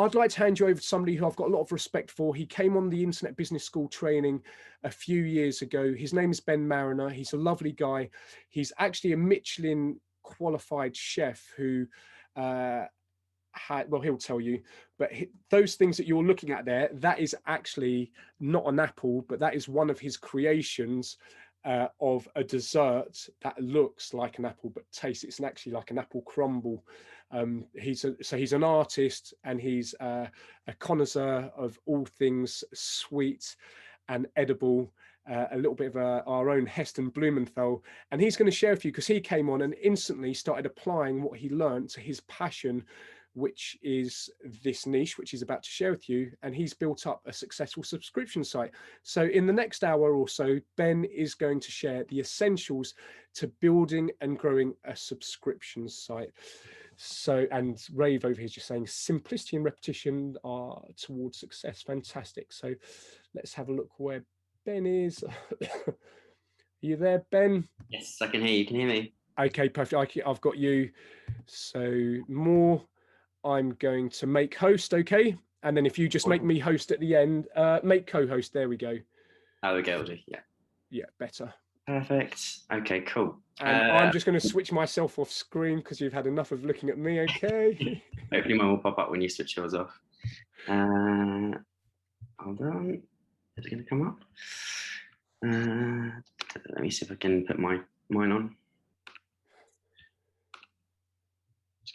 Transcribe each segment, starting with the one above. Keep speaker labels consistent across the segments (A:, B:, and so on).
A: I'd like to hand you over to somebody who I've got a lot of respect for. He came on the Internet Business School training a few years ago. His name is Ben Mariner. He's a lovely guy. He's actually a Michelin qualified chef who well, he'll tell you, but those things that you're looking at there, that is actually not an apple, but that is one of his creations of a dessert that looks like an apple but tastes, it's actually like an apple crumble. He's an artist, and he's a connoisseur of all things sweet and edible. A little bit of our own Heston Blumenthal, and he's going to share with you, because he came on and instantly started applying what he learned to his passion, which is this niche, which he's about to share with you, and he's built up a successful subscription site. So in the next hour or so, Ben is going to share the essentials to building and growing a subscription site. So, and Rave over here is just saying simplicity and repetition are towards success. Fantastic. So let's have a look where Ben is. Are you there, Ben?
B: Yes, I can hear you. Can you hear me?
A: Okay, perfect. I've got you. So more. I'm going to make host, okay? And then if you just make me host at the end, make co-host, there we go.
B: There we go, yeah.
A: Yeah, better.
B: Perfect. Okay, cool.
A: And I'm just going to switch myself off screen because you've had enough of looking at me, okay?
B: Hopefully mine will pop up when you switch yours off. Hold on. Is it going to come up? Let me see if I can put mine on.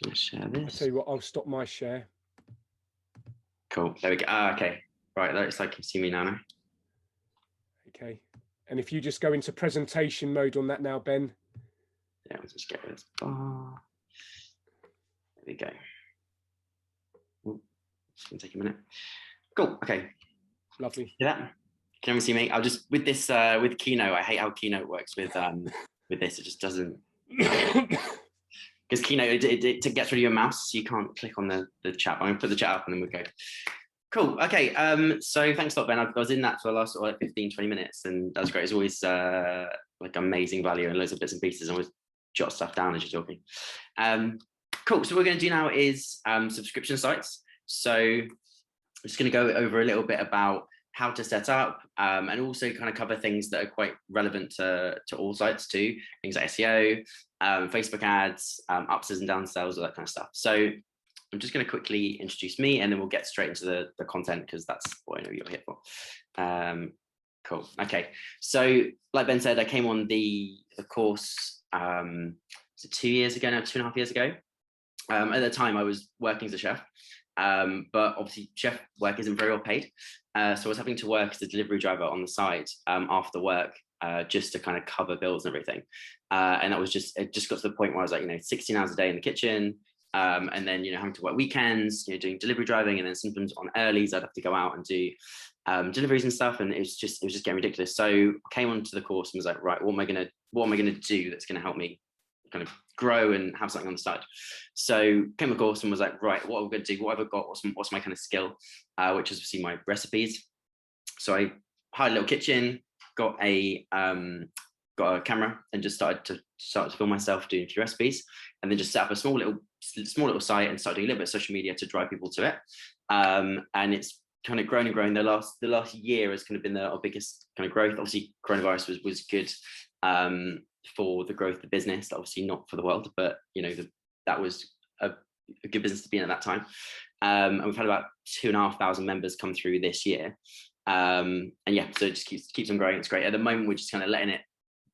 B: Going to share this.
A: I'll tell you what, I'll stop my share.
B: Cool, there we go. Okay, right, looks like you see me now.
A: Okay, and if you just go into presentation mode on that now, Ben.
B: Yeah, let's just get rid of this bar. There we go. Ooh, it's going to take a minute. Cool, okay.
A: Lovely.
B: See that? Can everyone see me? I'll just, with this, with Keynote, I hate how Keynote works with this. It just doesn't... Because Keynote, it gets rid of your mouse, so you can't click on the chat. I'm going to put the chat up and then we'll go. Cool. Okay. So thanks a lot, Ben. I was in that for the last 15, 20 minutes, and that's great. It's always like amazing value and loads of bits and pieces. I always jot stuff down as you're talking. Cool. So what we're going to do now is subscription sites. So I'm just going to go over a little bit about how to set up, and also kind of cover things that are quite relevant to all sites too, things like SEO, Facebook ads, upsells and downsells, all that kind of stuff. So I'm just going to quickly introduce me, and then we'll get straight into the content, because that's what I know you're here for. Cool. Okay. So like Ben said, I came on the course so 2 years ago now, 2.5 years ago. At the time I was working as a chef, but obviously chef work isn't very well paid. So I was having to work as a delivery driver on the side after work, just to kind of cover bills and everything. And that was it just got to the point where I was like, 16 hours a day in the kitchen, and then, having to work weekends, doing delivery driving, and then sometimes on earlies, I'd have to go out and do deliveries and stuff. And it was just getting ridiculous. So I came onto the course and was like, right, what am I going to do that's going to help me kind of grow and have something on the side? So came to the course and was like, right, what am I going to do? What have I got? What's my kind of skill? Which is obviously my recipes. So I hired a little kitchen, got a camera, and just started to film myself doing a few recipes, and then just set up a small little site and started doing a little bit of social media to drive people to it. And it's kind of grown and grown. The last year has kind of been our biggest kind of growth. Obviously, coronavirus was good for the growth of the business. Obviously, not for the world, but that was a good business to be in at that time. And we've had about 2,500 members come through this year. And yeah, so it just keeps on growing. It's great. At the moment, we're just kind of letting it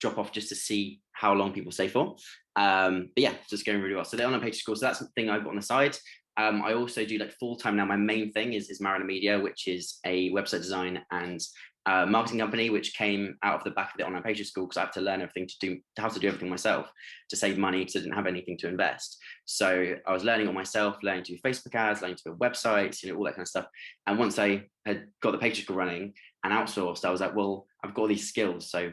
B: drop off just to see how long people stay for. But yeah, it's just going really well. So the online page school, so that's the thing I've got on the side. I also do like full-time now. My main thing is Mariner Media, which is a website design and marketing company, which came out of the back of the online page school, because I have to learn how to do everything myself to save money, because I didn't have anything to invest. So I was learning on myself, learning to do Facebook ads, learning to build websites, all that kind of stuff. And once I had got the page school running and outsourced, I was like, well, I've got these skills, so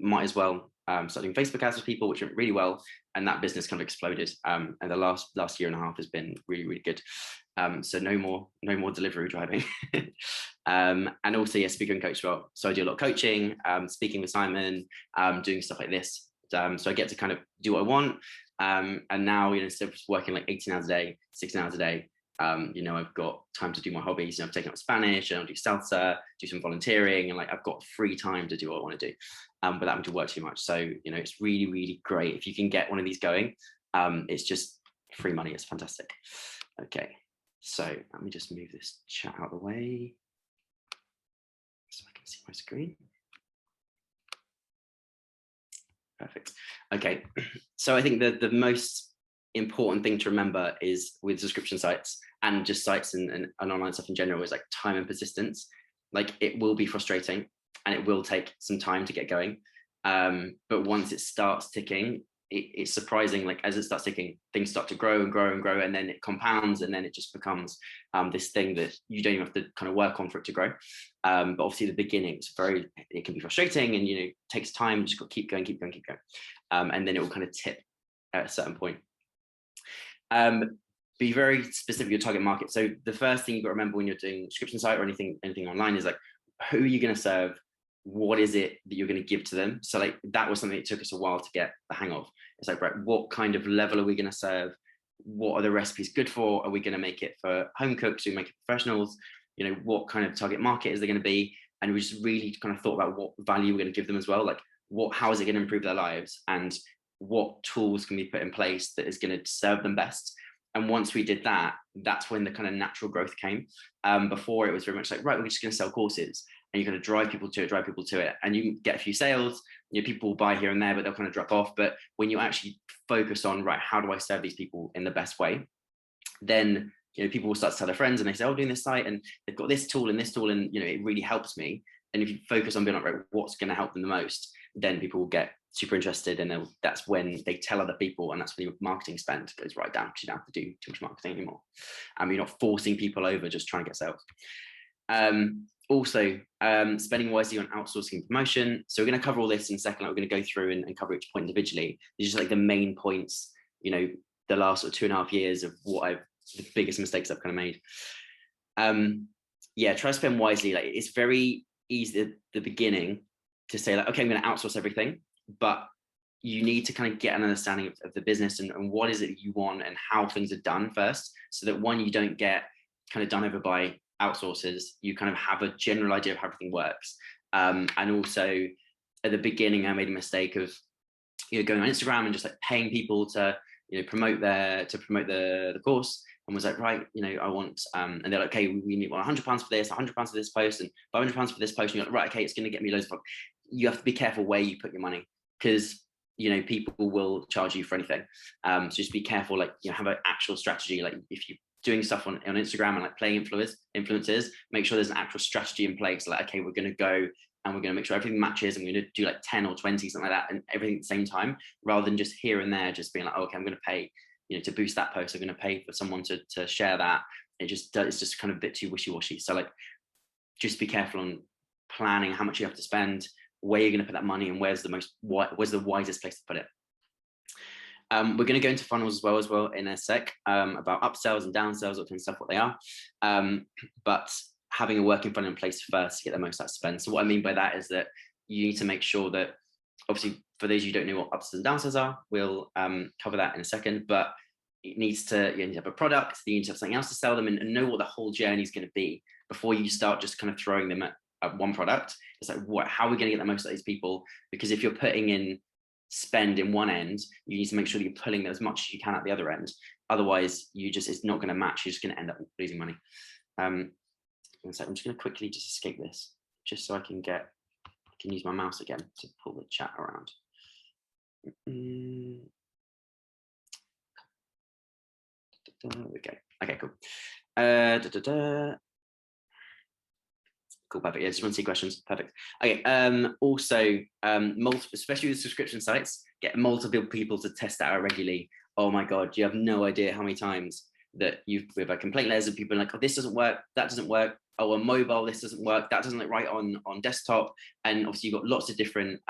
B: might as well start doing Facebook ads with people, which went really well, and that business kind of exploded. And the last year and a half has been really, really good. So no more delivery driving. And also, yeah, speaker and coach as well. So I do a lot of coaching, speaking with Simon, doing stuff like this. So I get to kind of do what I want. And now, instead of just working like 18 hours a day, 16 hours a day, You know, I've got time to do my hobbies, and I've taken up Spanish, and I'll do salsa, do some volunteering, and like I've got free time to do what I want to do without having to work too much. So, you know, it's really, really great if you can get one of these going. It's just free money. It's fantastic. Okay, so let me just move this chat out of the way so I can see my screen. Perfect. Okay, so I think the most important thing to remember is with subscription sites and just sites and online stuff in general is like time and persistence. Like it will be frustrating and it will take some time to get going. But once it starts ticking, it's surprising, like as it starts ticking, things start to grow and grow and grow, and then it compounds, and then it just becomes this thing that you don't even have to kind of work on for it to grow. But obviously the beginning it can be frustrating, and you know, takes time. You just got to keep going, and then it will kind of tip at a certain point. Be very specific with your target market. So the first thing you've got to remember when you're doing a subscription site or anything online is like, who are you going to serve? What is it that you're going to give to them? So like that was something that took us a while to get the hang of. It's like, right, what kind of level are we going to serve? What are the recipes good for? Are we going to make it for home cooks? Do we make it for professionals? You know, what kind of target market is there going to be? And we just really kind of thought about what value we're going to give them as well. Like how is it going to improve their lives? And what tools can be put in place that is going to serve them best? And once we did that, that's when the kind of natural growth came. Before it was very much like, right, we're just going to sell courses, and you're going to drive people to it, and you get a few sales. You know, people will buy here and there, but they'll kind of drop off. But when you actually focus on, right, how do I serve these people in the best way? Then, you know, people will start to tell their friends, and they say, oh, doing this site, and they've got this tool, and you know, it really helps me. And if you focus on being like, right, what's going to help them the most, then people will get super interested, and that's when they tell other people, and that's when your marketing spend goes right down, because you don't have to do too much marketing anymore. You're not forcing people over just trying to get sales. Also, spending wisely on outsourcing promotion. So we're going to cover all this in a second. We're going to go through and cover each point individually. These are just like the main points, you know, the last sort of 2.5 years of the biggest mistakes I've kind of made. Yeah, try to spend wisely. Like it's very easy at the beginning to say like, okay, I'm going to outsource everything, but you need to kind of get an understanding of the business and what is it you want and how things are done first, so that one, you don't get kind of done over by outsourcers. You kind of have a general idea of how everything works. And also at the beginning, I made a mistake of, you know, going on Instagram and just like paying people to, you know, promote the course, and was like, right, you know, I want, and they're like, okay, we need £100 for this, £100 for this post, and £500 for this post. And you're like, right, okay, it's going to get me loads of. You have to be careful where you put your money, because, you know, people will charge you for anything. So just be careful, like, you know, have an actual strategy. Like if you're doing stuff on Instagram and like playing influencers, make sure there's an actual strategy in place. Like, okay, we're going to go and we're going to make sure everything matches, and we're going to do like 10 or 20, something like that, and everything at the same time, rather than just here and there, just being like, oh, okay, I'm going to pay, you know, to boost that post. I'm going to pay for someone to share that. It's just kind of a bit too wishy-washy. So like, just be careful on planning how much you have to spend, where you're going to put that money, and where's the wisest place to put it. We're going to go into funnels as well in a sec, about upsells and downsells, all kind of stuff, what they are. But having a working funnel in place first to get the most out of spend. So what I mean by that is that you need to make sure that, obviously, for those of you who don't know what upsells and downsells are, we'll cover that in a second. But you need to have a product, you need to have something else to sell them, and know what the whole journey is going to be before you start just kind of throwing them at one product. It's like, how are we going to get the most out of these people? Because if you're putting in spend in one end, you need to make sure that you're pulling as much as you can at the other end. Otherwise, it's not going to match. You're just going to end up losing money. I'm just going to quickly just escape this, just so I can use my mouse again to pull the chat around. Okay, cool. Cool, perfect. Yeah, just want to see questions. Perfect. Okay. Also, especially with subscription sites, get multiple people to test that out regularly. Oh my God, you have no idea how many times that we've had complaint letters of people like, oh, this doesn't work, that doesn't work. Oh, on mobile, this doesn't work, that doesn't look right on desktop. And obviously you've got lots of different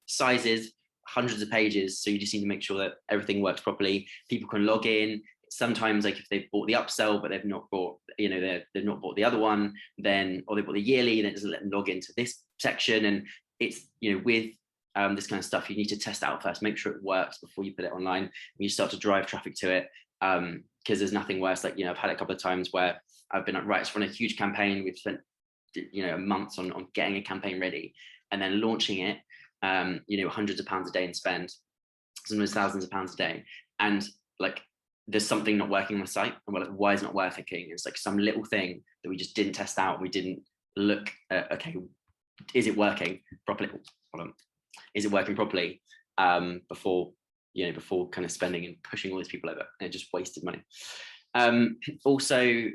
B: sizes, hundreds of pages. So you just need to make sure that everything works properly. People can log in. Sometimes, like if they've bought the upsell, but they've not bought, they've not bought the other one, then, or they bought the yearly, then it doesn't let them log into this section. And it's, with this kind of stuff, you need to test out first, make sure it works before you put it online, and you start to drive traffic to it. because there's nothing worse. Like, I've had it a couple of times where I've been like, right, let's run a huge campaign. We've spent, months on getting a campaign ready, and then launching it, hundreds of pounds a day in spend, sometimes thousands of pounds a day. And like, there's something not working on the site, and we're like, why is it not working? It's like some little thing that we just didn't test out. We didn't look at, okay, is it working properly? Hold on. Is it working properly before kind of spending and pushing all these people over, and it just wasted money. Also,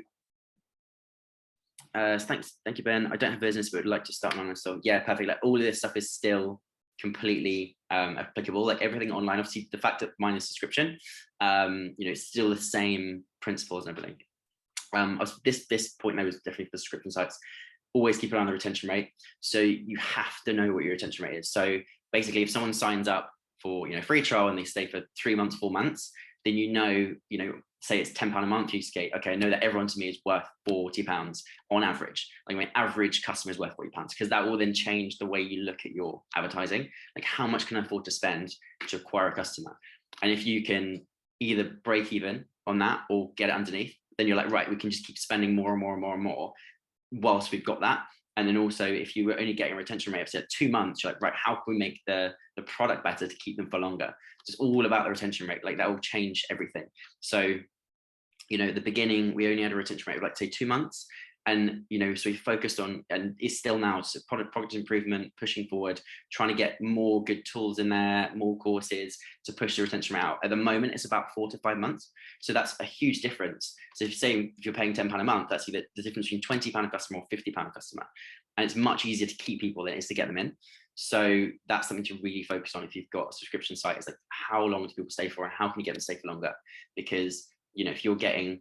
B: thank you, Ben. I don't have business, but would like to start an online store. Yeah, perfect. Like, all of this stuff is still completely applicable. Like, everything online, obviously the fact that mine is subscription, it's still the same principles and everything. This point now is definitely for subscription sites. Always keep an eye on the retention rate. So you have to know what your retention rate is. So basically, if someone signs up for free trial and they stay for 3 months, 4 months, then say it's £10 a month, you say, okay, I know that everyone to me is worth £40 on average. Like, my average customer is worth £40, because that will then change the way you look at your advertising. Like, how much can I afford to spend to acquire a customer? And if you can either break even on that or get it underneath, then you're like, right, we can just keep spending more and more and more and more whilst we've got that. And then also, if you were only getting a retention rate of, say, 2 months, you're like, right, how can we make the product better to keep them for longer? It's all about the retention rate. Like, that will change everything. So, at the beginning, we only had a retention rate of, like, say, 2 months. And, so we focused on, and it's still now, so product improvement, pushing forward, trying to get more good tools in there, more courses to push the retention rate out. At the moment, it's about 4 to 5 months. So that's a huge difference. So if you're paying £10 a month, that's either the difference between £20 a customer or £50 a customer. And it's much easier to keep people than it is to get them in. So that's something to really focus on if you've got a subscription site. It's like, how long do people stay for, and how can you get them to stay for longer? Because, if you're getting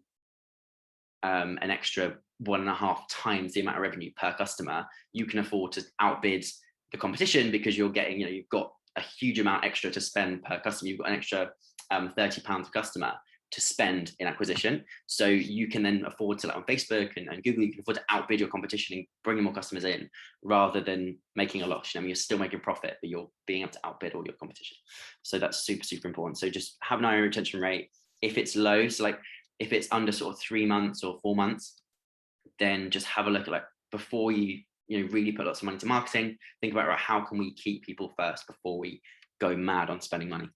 B: an extra 1.5 times the amount of revenue per customer, you can afford to outbid the competition, because you're getting, you've got a huge amount extra to spend per customer. You've got an extra £30 per customer to spend in acquisition. So you can then afford to, like, on Facebook and Google, you can afford to outbid your competition and bring more customers in, rather than making a loss. You're still making profit, but you're being able to outbid all your competition. So that's super, super important. So just have an eye on retention rate. If it's low, so like if it's under sort of 3 months or 4 months, then just have a look at, like, before you really put lots of money to marketing, think about, right, how can we keep people first before we go mad on spending money?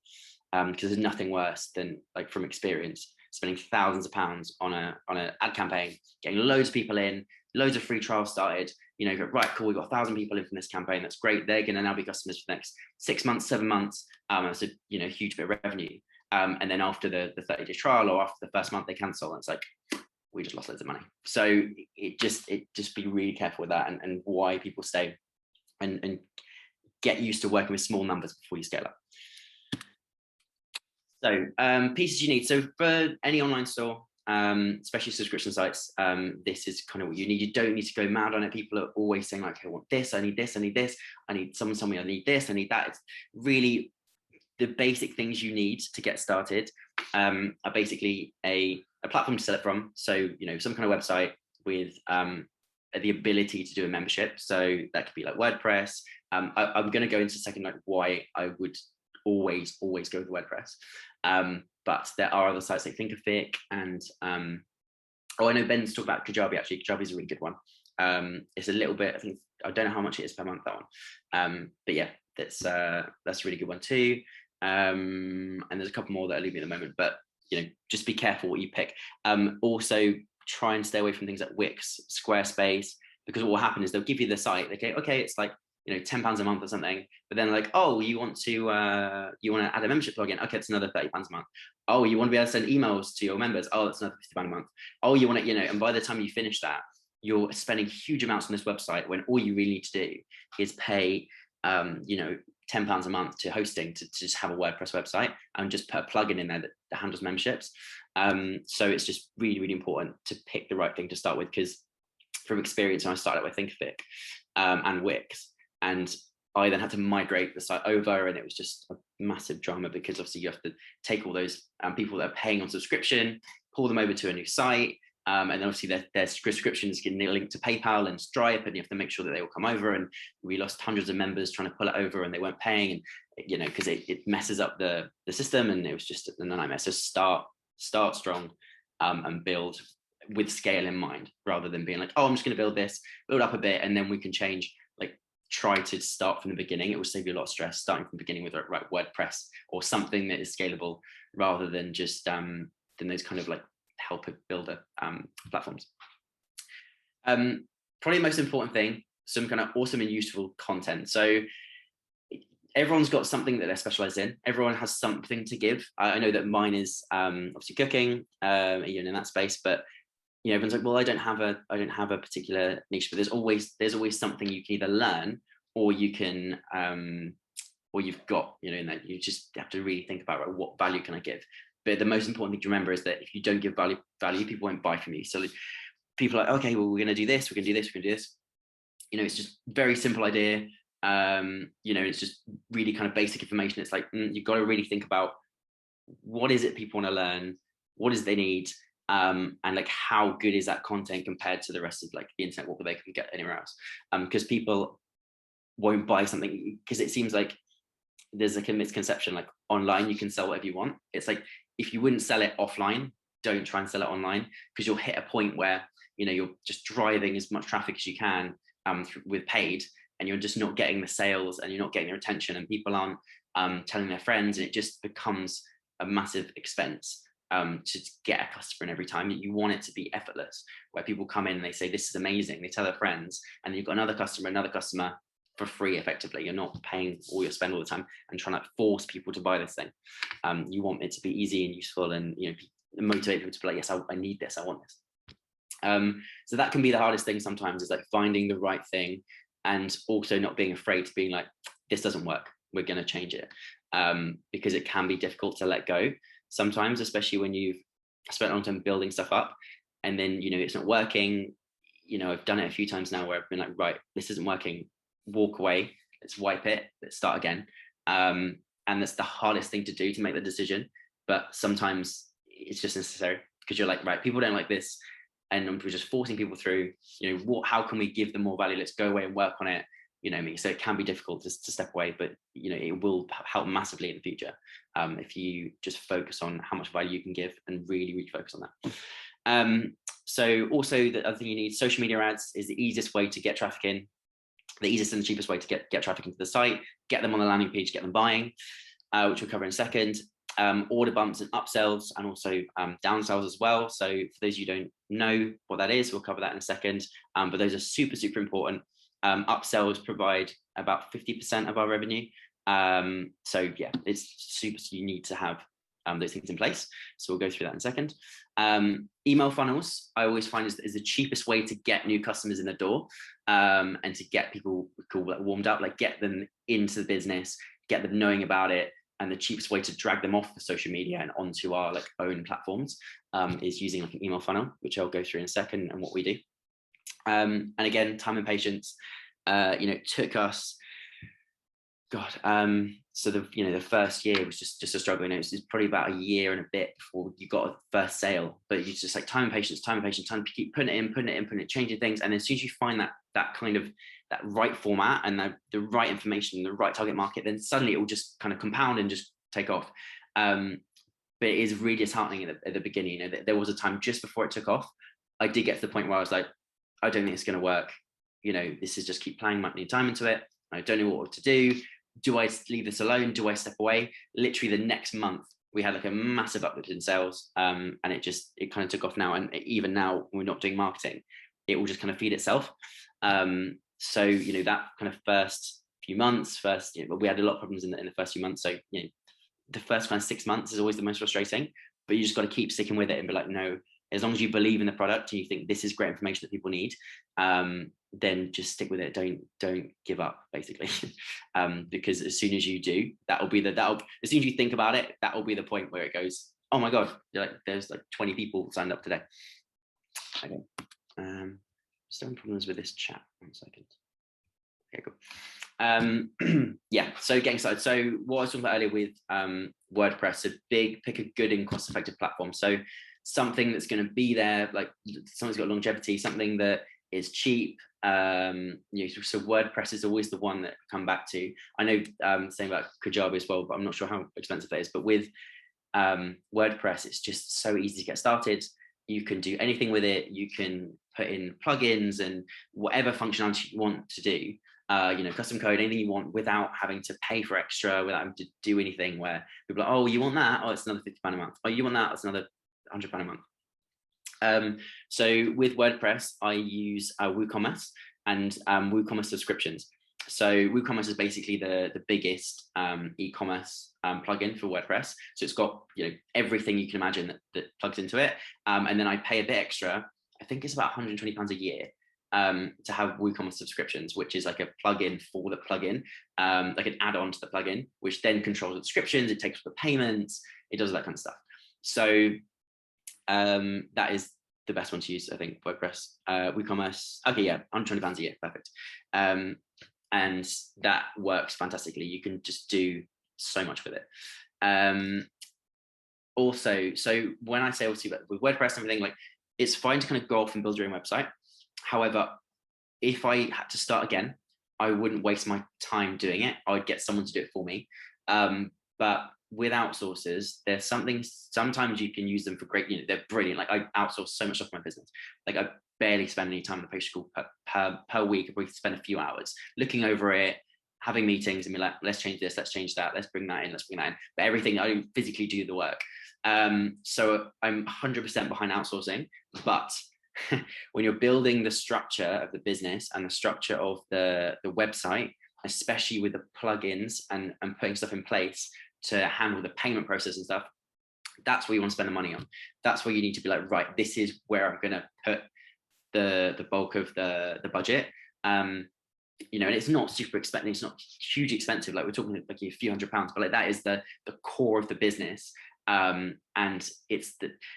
B: Because there's nothing worse than, like, from experience, spending thousands of pounds on an ad campaign, getting loads of people in, loads of free trials started, go, right, cool, we've got 1,000 people in from this campaign, that's great, they're going to now be customers for the next 6 months, 7 months, that's a huge bit of revenue. And then after the 30-day trial, or after the first month, they cancel, and it's like, we just lost loads of money. So it just be really careful with that, and why people stay, and get used to working with small numbers before you scale up. So pieces you need. So for any online store, especially subscription sites, this is kind of what you need. You don't need to go mad on it. People are always saying, like, I want this, I need this, I need this, I need someone tell me I need this, I need that. It's really the basic things you need to get started are basically a platform to sell it from. So, some kind of website with the ability to do a membership. So that could be like WordPress. I'm going to go into a second, like, why I would always go with WordPress. But there are other sites like Thinkific, and I know Ben's talked about Kajabi. Actually, Kajabi is a really good one. It's a little bit, I don't know how much it is per month, that one. But yeah, that's a really good one too. And there's a couple more that are leaving at the moment, but just be careful what you pick. Also try and stay away from things like Wix, Squarespace, because what will happen is they'll give you the site, okay, it's like £10 a month or something, but then like, oh, you want to add a membership plugin, okay, it's another £30 a month. Oh, you want to be able to send emails to your members, oh, that's another £50 a month. Oh, you want to, and by the time you finish that, you're spending huge amounts on this website, when all you really need to do is pay £10 a month to hosting to just have a WordPress website, and just put a plugin in there that handles memberships. So it's just really, really important to pick the right thing to start with, because from experience, when I started with Thinkific and Wix, and I then had to migrate the site over, and it was just a massive drama, because obviously you have to take all those people that are paying on subscription, pull them over to a new site, and then obviously their subscriptions can link to PayPal and Stripe, and you have to make sure that they all come over. And we lost hundreds of members trying to pull it over, and they weren't paying, and because it messes up the system, and it was just a nightmare. So start start strong, and build with scale in mind, rather than being like, oh, I'm just going to build this, build up a bit, and then we can change. Like, try to start from the beginning. It will save you a lot of stress starting from the beginning with WordPress or something that is scalable, rather than just than those kind of like help builder platforms. Probably the most important thing, some kind of awesome and useful content. So everyone's got something that they're specialized in. Everyone has something to give. I know that mine is obviously cooking, in that space, but everyone's like, well, I don't have a particular niche, but there's always something you can either learn, or you can or you've got, in that you just have to really think about, right, what value can I give? But the most important thing to remember is that if you don't give value, people won't buy from you. So people are like, okay, well, we're going to do this, we're going to do this, we're going to do this. It's just very simple idea. It's just really kind of basic information. It's like, you've got to really think about what is it people want to learn, what is they need, and like how good is that content compared to the rest of like the internet, what they can get anywhere else. Because people won't buy something because it seems like there's like a misconception, like online you can sell whatever you want. It's like, if you wouldn't sell it offline, don't try and sell it online, because you'll hit a point where you're just driving as much traffic as you can with paid, and you're just not getting the sales, and you're not getting the retention, and people aren't telling their friends, and it just becomes a massive expense to get a customer in every time. You want it to be effortless, where people come in and they say, this is amazing, they tell their friends, and you've got another customer for free. Effectively, you're not paying all your spend all the time and trying to force people to buy this thing. You want it to be easy and useful, and motivate people to be like, yes, I need this, I want this. So that can be the hardest thing sometimes, is like finding the right thing, and also not being afraid to being like, this doesn't work, we're going to change it, because it can be difficult to let go sometimes, especially when you've spent a long time building stuff up, and then it's not working. I've done it a few times now where I've been like, right, this isn't working, walk away, let's wipe it, let's start again. And that's the hardest thing to do, to make the decision, but sometimes it's just necessary, because you're like, right, people don't like this, and we're just forcing people through. How can we give them more value? Let's go away and work on it. So it can be difficult to step away, but it will help massively in the future if you just focus on how much value you can give, and really, really focus on that. So also, the other thing you need, social media ads is the easiest way to get traffic in, the easiest and the cheapest way to get traffic into the site, get them on the landing page, get them buying, which we'll cover in a second. Order bumps and upsells, and also downsells as well. So for those you don't know what that is, we'll cover that in a second. But those are super, super important. Upsells provide about 50% of our revenue. So yeah, it's super, so you need to have those things in place. So we'll go through that in a second. Email funnels, I always find is the cheapest way to get new customers in the door, and to get people warmed up, like get them into the business, get them knowing about it. And the cheapest way to drag them off the social media and onto our like own platforms is using like an email funnel, which I'll go through in a second, and what we do. And again, time and patience. It took us, so the first year was just a struggle. It's probably about a year and a bit before you got a first sale, but you just like time and patience, time to keep putting it in, changing things. And as soon as you find that kind of that right format and the right information, the right target market, then suddenly it will just kind of compound and just take off. But it is really disheartening at the beginning. There was a time just before it took off, I did get to the point where I was like, I don't think it's going to work. This is just keep plowing money and time into it. I don't know what to do. Do I leave this alone? Do I step away? Literally the next month, we had like a massive uplift in sales, and it kind of took off now. And even now, when we're not doing marketing, it will just kind of feed itself. So that kind of first few months, we had a lot of problems in the first few months. So the first kind of 6 months is always the most frustrating, but you just got to keep sticking with it and be like, no, as long as you believe in the product and you think this is great information that people need, then just stick with it. Don't give up, basically. Because as soon as you do, as soon as you think about it, that will be the point where it goes, oh my God, there's like 20 people signed up today. Okay. Still having problems with this chat. 1 second. Okay, cool. Yeah, so getting started. So what I was talking about earlier with WordPress, pick a good and cost-effective platform. So something that's going to be there, like something's got longevity, something that is cheap. So WordPress is always the one that I come back to. I know saying about Kajabi as well, but I'm not sure how expensive that is. But with WordPress, it's just so easy to get started. You can do anything with it. You can put in plugins and whatever functionality you want to do, custom code, anything you want, without having to pay for extra, without having to do anything where people are like, oh, you want that? Oh, it's another £50 a month. Oh, you want that? It's another £100 a month. So with WordPress, I use Woocommerce and Woocommerce Subscriptions. So Woocommerce is basically the biggest e-commerce plugin for WordPress. So it's got everything you can imagine that plugs into it. And then I pay a bit extra. I think it's about £120 a year to have Woocommerce Subscriptions, which is like a plugin for the plugin, like an add-on to the plugin, which then controls the subscriptions. It takes the payments. It does that kind of stuff. So that is the best one to use, I think. WordPress, WooCommerce. Okay, yeah, £120 a year, perfect. And that works fantastically. You can just do so much with it. Also, so when I say obviously with WordPress and everything, like, it's fine to kind of go off and build your own website. However, if I had to start again, I wouldn't waste my time doing it. I would get someone to do it for me. But with outsourcers, there's something, sometimes you can use them for great, they're brilliant. Like, I outsource so much of my business. Like, I barely spend any time in the page school per week. We spend a few hours looking over it, having meetings and be like, let's change this, let's change that, let's bring that in, let's bring that in. But everything, I don't physically do the work. So I'm 100% behind outsourcing, but when you're building the structure of the business and the structure of the website, especially with the plugins and putting stuff in place to handle the payment process and stuff, that's where you want to spend the money on. That's where you need to be like, right, this is where I'm going to put the bulk of the budget. And it's not super expensive. It's not hugely expensive. Like, we're talking like a few £100, but like, that is the core of the business. And it's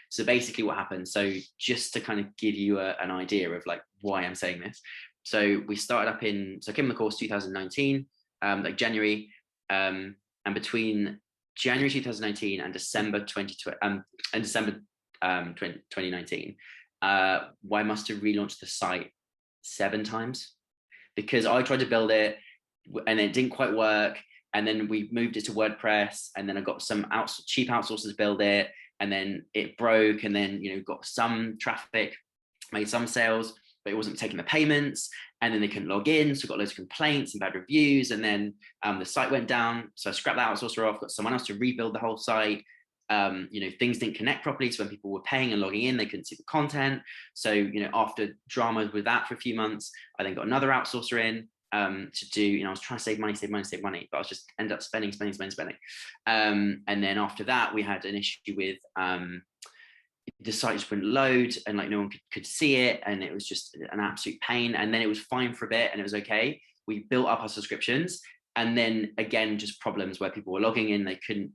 B: so basically what happened. So just to kind of give you an idea of like why I'm saying this. So we started up so I came on the course 2019, like January, and between January 2019 and December 2019, I must have relaunched the site 7 times, because I tried to build it and it didn't quite work. And then we moved it to WordPress, and then I got some cheap outsourcers build it, and then it broke, and then got some traffic, made some sales, but it wasn't taking the payments, and then they couldn't log in, so got loads of complaints and bad reviews, and then the site went down. So I scrapped the outsourcer off, got someone else to rebuild the whole site. Things didn't connect properly, so when people were paying and logging in, they couldn't see the content. So after drama with that for a few months, I then got another outsourcer in to do, I was trying to save money, but I was just ended up spending. And then after that, we had an issue with the site just wouldn't load, and like no one could see it, and it was just an absolute pain. And then it was fine for a bit, and it was okay. We built up our subscriptions, and then again, just problems where people were logging in, they couldn't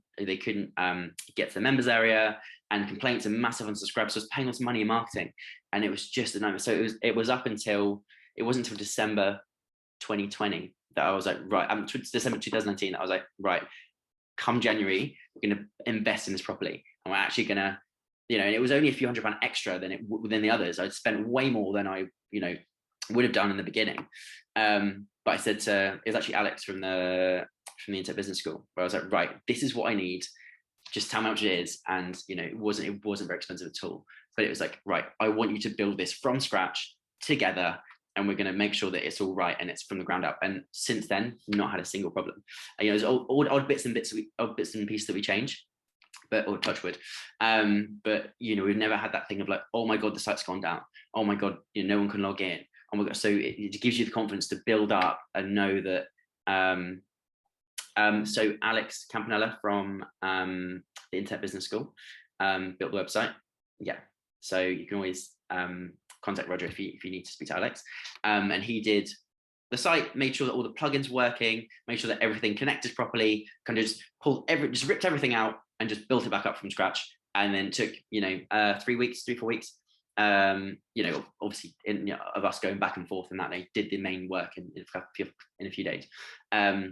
B: get to the members area, and complaints and massive unsubscribes. So I was paying lots of money in marketing, and it was just a nightmare. So it wasn't until December 2020 that I was like, right, December 2019, I was like, right, come January, we're going to invest in this properly, and we're actually going to, and it was only a few £100 extra than the others. I'd spent way more than I, would have done in the beginning. But I said it was actually Alex from the Internet Business School, where I was like, right, this is what I need. Just tell me how much it is. And, it wasn't very expensive at all, but it was like, right, I want you to build this from scratch together, and we're going to make sure that it's all right and it's from the ground up. And since then, not had a single problem. There's odd bits and pieces that we change, or touch wood. But we've never had that thing of like, oh my God, the site's gone down. Oh my God, no one can log in. Oh my God. So it gives you the confidence to build up and know that. So Alex Campanella from the Internet Business School built the website. Yeah. So you can always contact Roger if you need to speak to Alex. And he did the site, made sure that all the plugins were working, made sure that everything connected properly, kind of just ripped everything out and just built it back up from scratch. And then took 3 weeks, 3-4 weeks. Obviously of us going back and forth, and that they did the main work in a few days.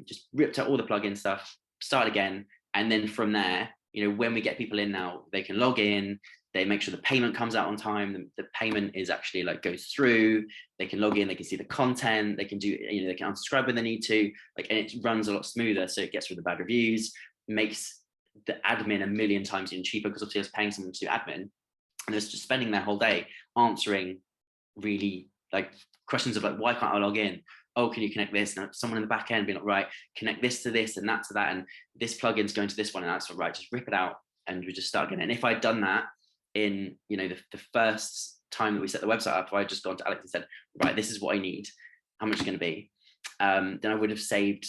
B: Just ripped out all the plugin stuff, start again, and then from there, when we get people in now, they can log in. They make sure the payment comes out on time. The payment is actually goes through. They can log in. They can see the content. They can do, they can unsubscribe when they need to. And it runs a lot smoother. So it gets rid of the bad reviews, makes the admin a million times even cheaper, because obviously I was paying someone to do admin, and they're just spending their whole day answering really like questions of like, why can't I log in? Oh, can you connect this? And someone in the back end being like, right, connect this to this and that to that, and this plugin's going to this one, and that's right, just rip it out and we just start again. And if I'd done that in, you know, the first time that we set the website up, if I just gone to Alex and said, right, this is what I need, how much is going to be, then I would have saved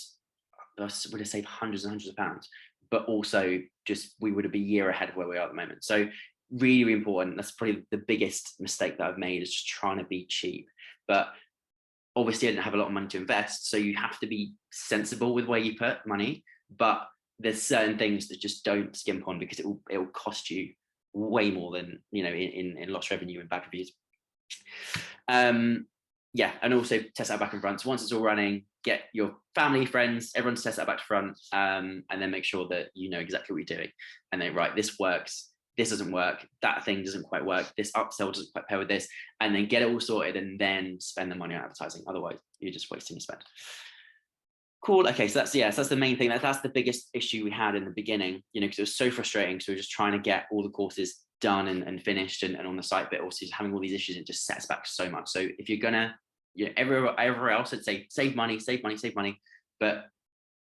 B: hundreds and hundreds of pounds, but also just we would have been a year ahead of where we are at the moment. So really, really important. That's probably the biggest mistake that I've made, is just trying to be cheap. But obviously I didn't have a lot of money to invest, so you have to be sensible with where you put money, but there's certain things that just don't skimp on, because it will cost you way more than, you know, in lost revenue and bad reviews. Yeah, and also test out back and front. So once it's all running, get your family, friends, everyone to test out back to front, and then make sure that you know exactly what you're doing. And then, right, this works, this doesn't work, that thing doesn't quite work, this upsell doesn't quite pair with this, and then get it all sorted and then spend the money on advertising. Otherwise, you're just wasting your spend. Cool. Okay, so that's the main thing. That's the biggest issue we had in the beginning, you know, because it was so frustrating. So we're just trying to get all the courses done and finished and on the site, but also just having all these issues, it just sets back so much. So if you're gonna, you know, everywhere else, I'd say save money, but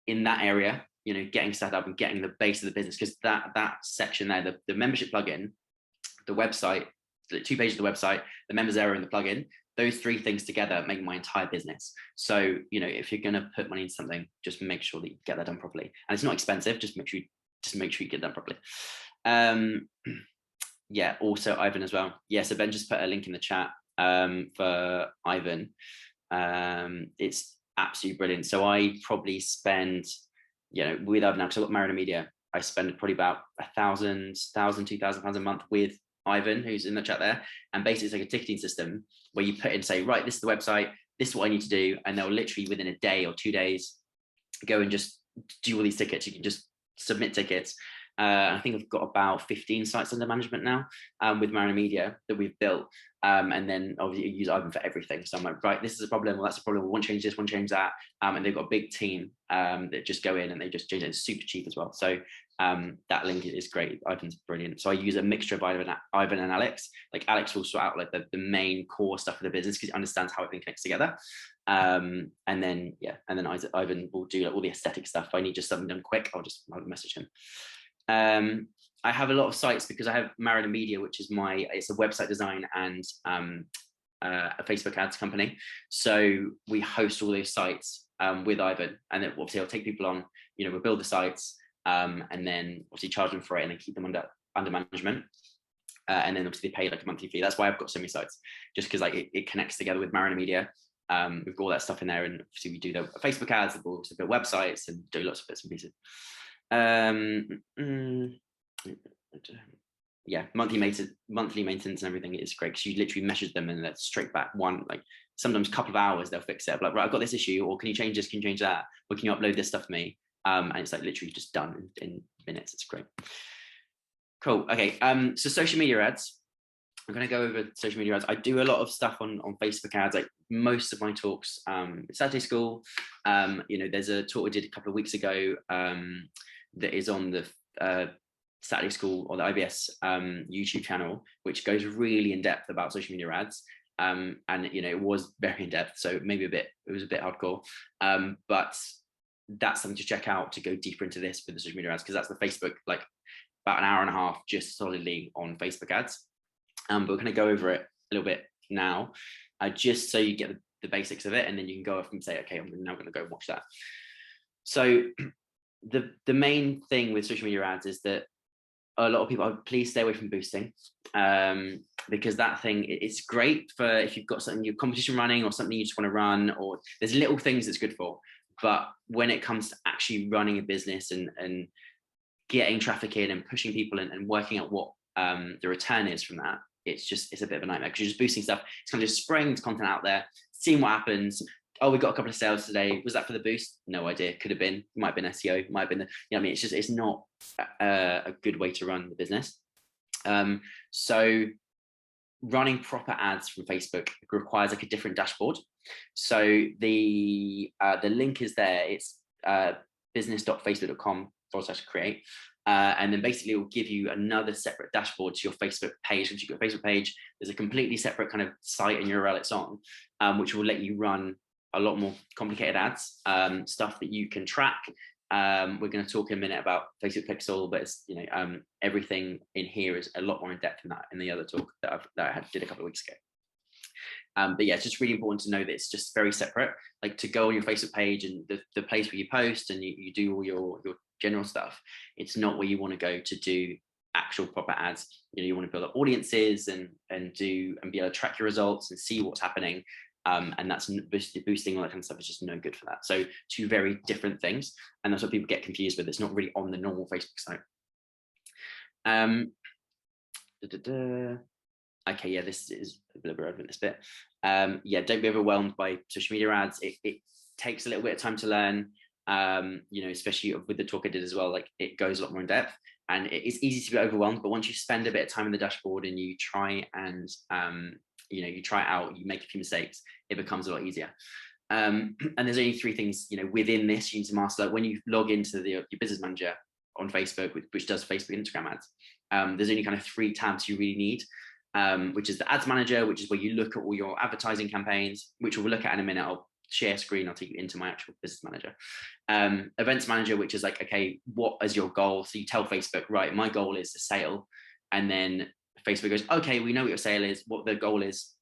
B: in that area, you know, getting set up and getting the base of the business, because that section there, the membership plugin, the website, the 2 pages of the website, the members area, and the plugin, those 3 things together make my entire business. So, you know, if you're going to put money into something, just make sure that you get that done properly. And it's not expensive, just make sure you get it done properly. Yeah, also Ivan as well. Yeah, so Ben just put a link in the chat for Ivan. It's absolutely brilliant. So I probably spend, you know, with Ivan now, because I've got Mariner Media, I spend probably about £1,000, £2,000 a month with Ivan, who's in the chat there. And basically it's like a ticketing system where you put in, say, right, this is the website, this is what I need to do, and they'll literally within a day or 2 days go and just do all these tickets. You can just submit tickets. I think I've got about 15 sites under management now with Mariner Media that we've built. And then obviously you use Ivan for everything. So I'm like, right, this is a problem, well, that's a problem, we want to change this, want to change that. And they've got a big team that just go in and they just change it. It's super cheap as well. So that link is great. Ivan's brilliant. So I use a mixture of Ivan and Alex. Like Alex will sort out like the main core stuff of the business because he understands how everything connects together. And then Ivan will do like all the aesthetic stuff. If I need just something done quick, I'll message him. I have a lot of sites because I have Mariner Media, which is it's a website design and a Facebook ads company. So we host all those sites with Ivan, and then obviously I'll take people on, you know, we'll build the sites and then obviously charge them for it and then keep them under management. And then obviously they pay like a monthly fee. That's why I've got so many sites, just because like it connects together with Mariner Media. We've got all that stuff in there, and obviously we do the Facebook ads, we'll also build websites and do lots of bits and pieces. Yeah, monthly maintenance and everything is great because you literally measure them and that's straight back like sometimes a couple of hours they'll fix it, like, right, I've got this issue, or can you change this, can you change that, or can you upload this stuff to me, and it's like literally just done in minutes. It's great. Cool. Okay, so social media ads, I'm going to go over social media ads. I do a lot of stuff on Facebook ads, like most of my talks. Saturday School, you know, there's a talk I did a couple of weeks ago that is on the Saturday School or the IBS YouTube channel, which goes really in depth about social media ads. And you know, it was very in depth, so maybe it was a bit hardcore, but that's something to check out to go deeper into this with the social media ads, because that's the Facebook, like about an hour and a half just solidly on Facebook ads. But we're going to go over it a little bit now, just so you get the basics of it, and then you can go off and say, okay, I'm now going to go watch that. So the main thing with social media ads is that a lot of people, please stay away from boosting, because that thing, it's great for if you've got something, your competition running or something you just want to run, or there's little things it's good for. But when it comes to actually running a business and getting traffic in and pushing people and working out what the return is from that, it's a bit of a nightmare, because you're just boosting stuff. It's kind of just spraying content out there, seeing what happens. Oh, we got a couple of sales today. Was that for the boost? No idea. Could have been. Might have been SEO. Might have been. You know what I mean? It's not a good way to run the business. So running proper ads from Facebook requires like a different dashboard. So the link is there. It's business.facebook.com/create. And then basically it will give you another separate dashboard to your Facebook page. Once you've got a Facebook page, there's a completely separate kind of site and URL it's on, which will let you run a lot more complicated ads, stuff that you can track. We're going to talk in a minute about Facebook Pixel, but it's, everything in here is a lot more in depth than that in the other talk that I did a couple of weeks ago. But yeah, it's just really important to know that it's just very separate. Like to go on your Facebook page and the place where you post and you do all your general stuff, it's not where you want to go to do actual proper ads. You want to build up audiences and be able to track your results and see what's happening. And that's boosting all that kind of stuff is just no good for that. So two very different things, and that's what people get confused with. It's not really on the normal Facebook site. Okay, yeah, this is a bit relevant, this bit. Yeah, don't be overwhelmed by social media ads. It takes a little bit of time to learn, especially with the talk I did as well. Like it goes a lot more in depth, and it's easy to be overwhelmed. But once you spend a bit of time in the dashboard and you try and you try it out, you make a few mistakes, it becomes a lot easier. And there's only three things within this you need to master. Like when you log into your business manager on Facebook, which does Facebook and Instagram ads, there's only kind of 3 tabs you really need. Which is the ads manager, which is where you look at all your advertising campaigns, which we'll look at in a minute. I'll share screen, I'll take you into my actual business manager. Events manager, which is like, okay, what is your goal? So you tell Facebook, right, my goal is a sale. And then Facebook goes, okay, we know what your sale is, what the goal is.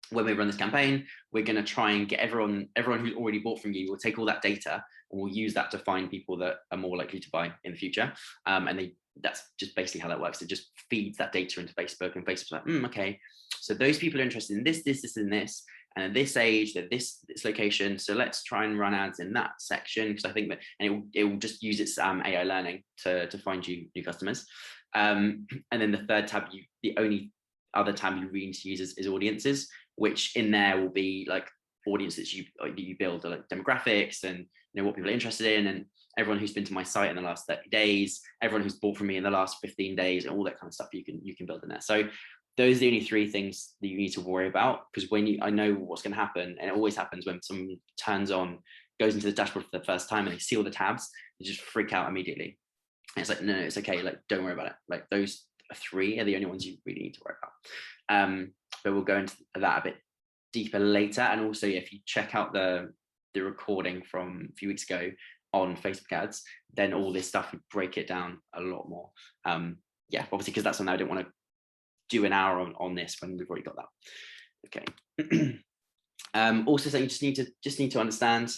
B: When we run this campaign, we're going to try and get everyone who's already bought from you. We'll take all that data and we'll use that to find people that are more likely to buy in the future. And that's just basically how that works. It just feeds that data into Facebook, and Facebook's like, okay, so those people are interested in this, and this, and at this age, at this location. So let's try and run ads in that section, because I think that, and it will just use its AI learning to find you new customers. And then the third tab, the only other tab you really need to use is audiences, which in there will be like audiences you build, like demographics and what people are interested in, and everyone who's been to my site in the last 30 days, everyone who's bought from me in the last 15 days, and all that kind of stuff you can build in there. So those are the only 3 things that you need to worry about, because I know what's going to happen, and it always happens when someone goes into the dashboard for the first time and they see all the tabs, they just freak out immediately. And it's like, no, it's okay, like don't worry about it. Like those 3 are the only ones you really need to worry about. But we'll go into that a bit deeper later. And also, if you check out the recording from a few weeks ago on Facebook ads, then all this stuff would break it down a lot more. Yeah, obviously, because that's something I don't want to do an hour on this when we've already got that. Okay. Also, something you just need to understand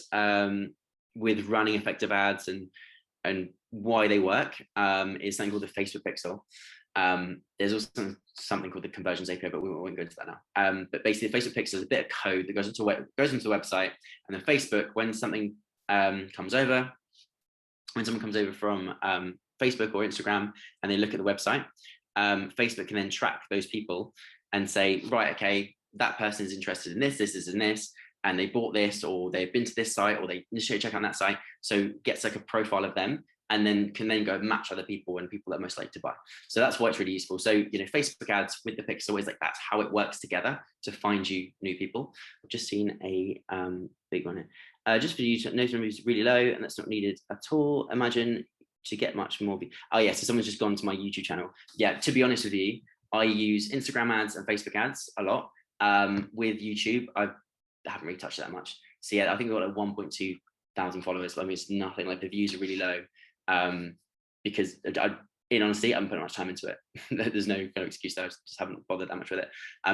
B: with running effective ads and why they work is something called the Facebook Pixel. There's also something called the conversions API, but we won't go into that now. But basically, the Facebook Pixel is a bit of code that goes into the website, and then Facebook, when something comes over from Facebook or Instagram, and they look at the website, Facebook can then track those people and say, right, okay, that person is interested in this, and this, and they bought this, or they've been to this site, or they initially check on that site. So gets like a profile of them, and then can go match other people and people that are most likely to buy. So that's why it's really useful. So, Facebook ads with the Pixel is like, that's how it works together to find you new people. I've just seen a big one here. Just for you to notice, is really low, and that's not needed at all. Imagine to get much more. Oh yeah, so someone's just gone to my YouTube channel. Yeah, to be honest with you, I use Instagram ads and Facebook ads a lot. With YouTube, I haven't really touched that much. So yeah, I think I've got like 1.2 thousand followers. I mean, it's nothing. Like the views are really low. Because in honesty, I haven't put much time into it. There's no kind of excuse there. I just haven't bothered that much with it.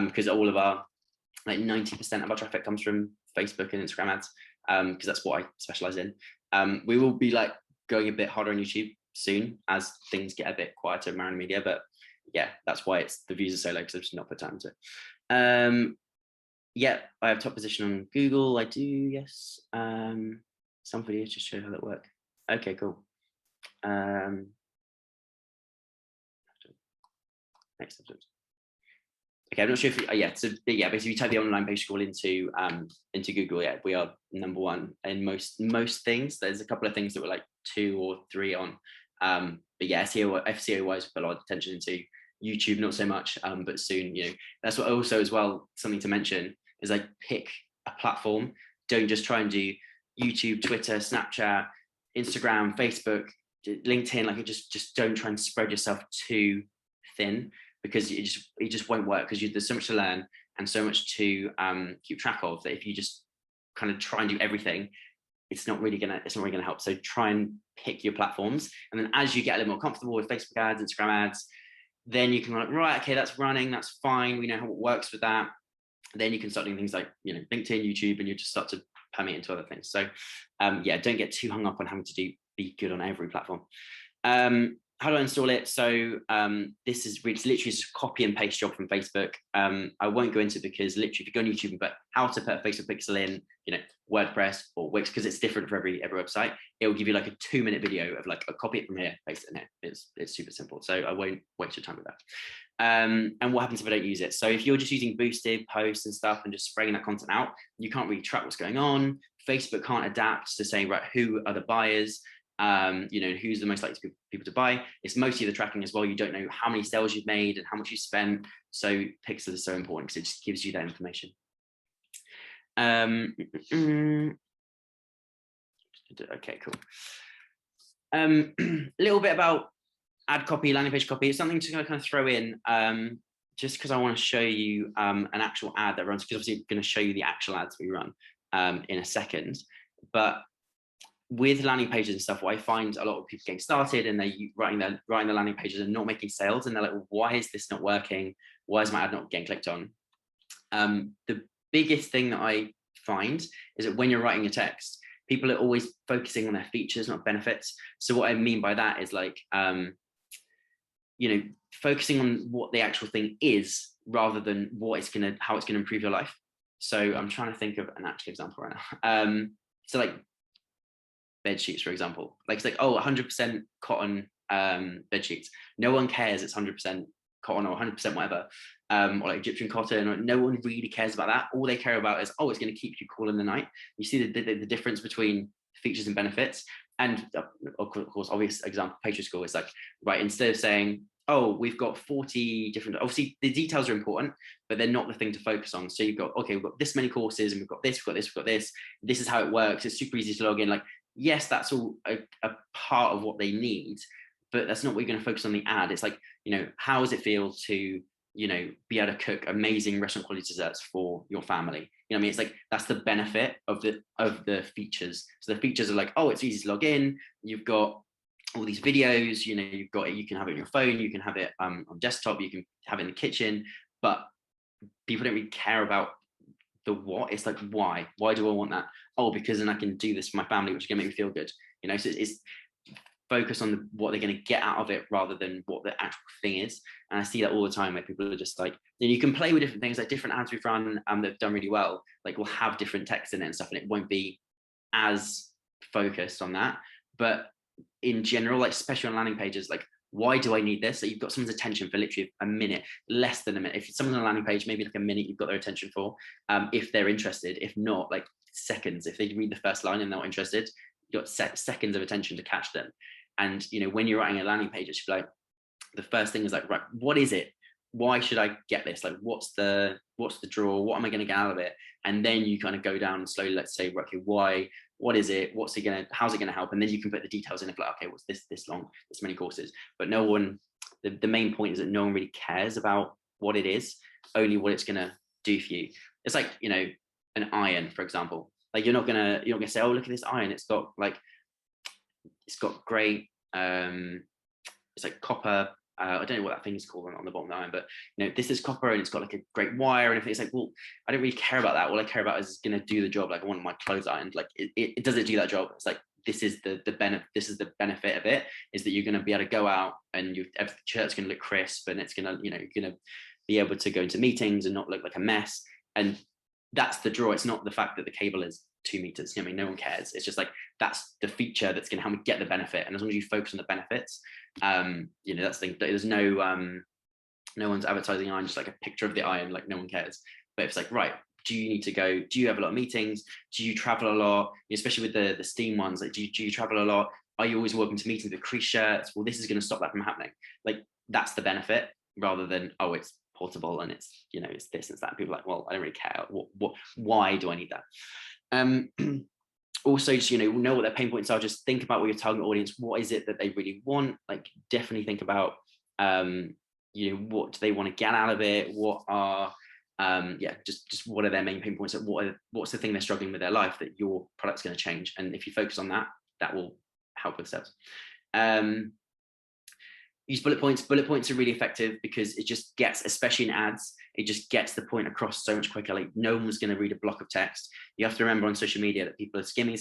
B: Because all of our, like 90% of our traffic comes from Facebook and Instagram ads. Because that's what I specialize in. We will be like going a bit harder on YouTube soon as things get a bit quieter around media. But yeah, that's why the views are so low, because I've just not put time into it. Yeah, I have top position on Google. I do, yes. Some videos just show how that work. Okay, cool. Next episode. Okay, I'm not sure if basically if you type the online page call into Google, yeah, we are number 1 in most things. There's a couple of things that we're like 2 or 3 on, but yeah, FCO wise, we put a lot of attention into. YouTube not so much, but soon, that's what also as well, something to mention is like pick a platform. Don't just try and do YouTube, Twitter, Snapchat, Instagram, Facebook. LinkedIn, like just don't try and spread yourself too thin, because it just won't work, because there's so much to learn and so much to keep track of, that if you just kind of try and do everything, it's not really gonna help. So try and pick your platforms, and then as you get a little more comfortable with Facebook ads, Instagram ads, then you can like, right, okay, that's running, that's fine, we know how it works with that. Then you can start doing things like, you know, LinkedIn, YouTube, and you just start to permeate into other things. So yeah, don't get too hung up on having to be good on every platform. How do I install it? So this is literally just a copy and paste job from Facebook. I won't go into it, because literally if you go on YouTube and put how to put a Facebook pixel in, you know, WordPress or Wix, because it's different for every website, it will give you like a 2-minute video of like, a copy it from here, paste it in here. It's super simple. So I won't waste your time with that. And what happens if I don't use it? So if you're just using boosted posts and stuff and just spraying that content out, you can't really track what's going on. Facebook can't adapt to say, right, who are the buyers? You know, who's the most likely people to buy. It's mostly the tracking as well. You don't know how many sales you've made and how much you spent. So pixel is so important, because it just gives you that information. Okay, cool. A little bit about ad copy, landing page copy. It's something to kind of throw in, just because I want to show you an actual ad that runs, because obviously I'm going to show you the actual ads we run in a second. But with landing pages and stuff, what I find a lot of people getting started and they're writing the landing pages and not making sales, and they're like, well, why is this not working? Why is my ad not getting clicked on? The biggest thing that I find is that when you're writing a text, people are always focusing on their features, not benefits. So what I mean by that is like, you know, focusing on what the actual thing is, rather than how it's gonna improve your life. So I'm trying to think of an actual example right now. So like bed sheets, for example, like it's like, oh, 100% cotton bed sheets. No one cares it's 100% cotton or 100% whatever, or like Egyptian cotton, or no one really cares about that. All they care about is, oh, it's going to keep you cool in the night. You see the difference between features and benefits. And of course, obvious example, Patreon School is like, right, instead of saying, oh, we've got 40 different, obviously the details are important, but they're not the thing to focus on. So you've got, okay, we've got this many courses, and we've got this, we've got this, we've got this. This is how it works. It's super easy to log in. Like, yes, that's all a part of what they need, but that's not what you're going to focus on the ad. It's like, you know, how does it feel to, you know, be able to cook amazing restaurant quality desserts for your family? You know what I mean? It's like, that's the benefit of the features. So the features are like, oh, it's easy to log in. You've got all these videos, you know, you can have it on your phone, you can have it on desktop, you can have it in the kitchen, but people don't really care about the what. It's like, why do I want that? Oh, because then I can do this for my family, which is gonna make me feel good, you know. So it's focus on what they're going to get out of it, rather than what the actual thing is. And I see that all the time, where people are just like, you can play with different things, like different ads we've run that have done really well, like we'll have different text in it and stuff, and it won't be as focused on that. But in general, like especially on landing pages, like, why do I need this? So you've got someone's attention for literally a minute, less than a minute. If someone's on a landing page, maybe like a minute you've got their attention for, if they're interested. If not, like seconds. If they read the first line and they're not interested, you've got seconds of attention to catch them. And you know, when you're writing a landing page, it's like, the first thing is like, right, what is it? Why should I get this? Like, what's the draw? What am I going to get out of it? And then you kind of go down slowly. Let's say, okay, why? What is it? How's it going to help? And then you can put the details in of like, okay, what's this long, this many courses? But no one, the main point is that no one really cares about what it is, only what it's going to do for you. It's like, you know, an iron, for example. Like you're not gonna say, oh, look at this iron. It's got great, it's like copper. I don't know what that thing is called on the bottom of the iron, but you know, this is copper and it's got like a great wire and everything. It's like, well, I don't really care about that. All I care about is it's going to do the job. Like I want my clothes ironed. Like it does it do that job? It's like, this is the benefit. This is the benefit of it, is that you're going to be able to go out and your shirt's going to look crisp, and it's going to, you know, you're going to be able to go into meetings and not look like a mess. And that's the draw. It's not the fact that the cable is 2 meters. You know, I mean, no one cares. It's just like, that's the feature that's going to help me get the benefit. And as long as you focus on the benefits, you know, that's the thing. There's no one's advertising iron, just like a picture of the iron, like no one cares. But it's like, right, do you need to go? Do you have a lot of meetings? Do you travel a lot? Especially with the steam ones, like do you travel a lot? Are you always walking to meetings with crease shirts? Well, this is going to stop that from happening. Like that's the benefit, rather than, oh, it's portable and it's, you know, it's this and that. People are like, well, I don't really care. Why do I need that? Also, just, know what their pain points are. Just think about what your target audience, what is it that they really want? Like, definitely think about, what do they want to get out of it? What are, just what are their main pain points? What's the thing they're struggling with their life that your product's going to change? And if you focus on that, that will help with sales. Use bullet points. Bullet points are really effective because it just gets, especially in ads, it just gets the point across so much quicker. Like, no one's going to read a block of text. You have to remember on social media that people are skimming.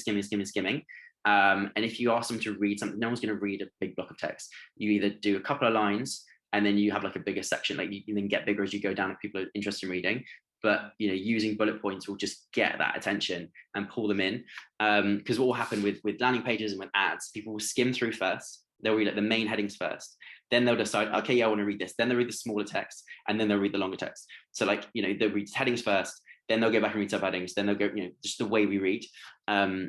B: And if you ask them to read something, no one's going to read a big block of text. You either do a couple of lines and then you have like a bigger section, like you can then get bigger as you go down if people are interested in reading. But using bullet points will just get that attention and pull them in. Because what will happen with landing pages and with ads, people will skim through first. They'll read like the main headings first. Then they'll decide, okay, yeah, I want to read this. Then they'll read the smaller text, and then they'll read the longer text. So like, they'll read headings first, then they'll go back and read subheadings, then they'll go, just the way we read.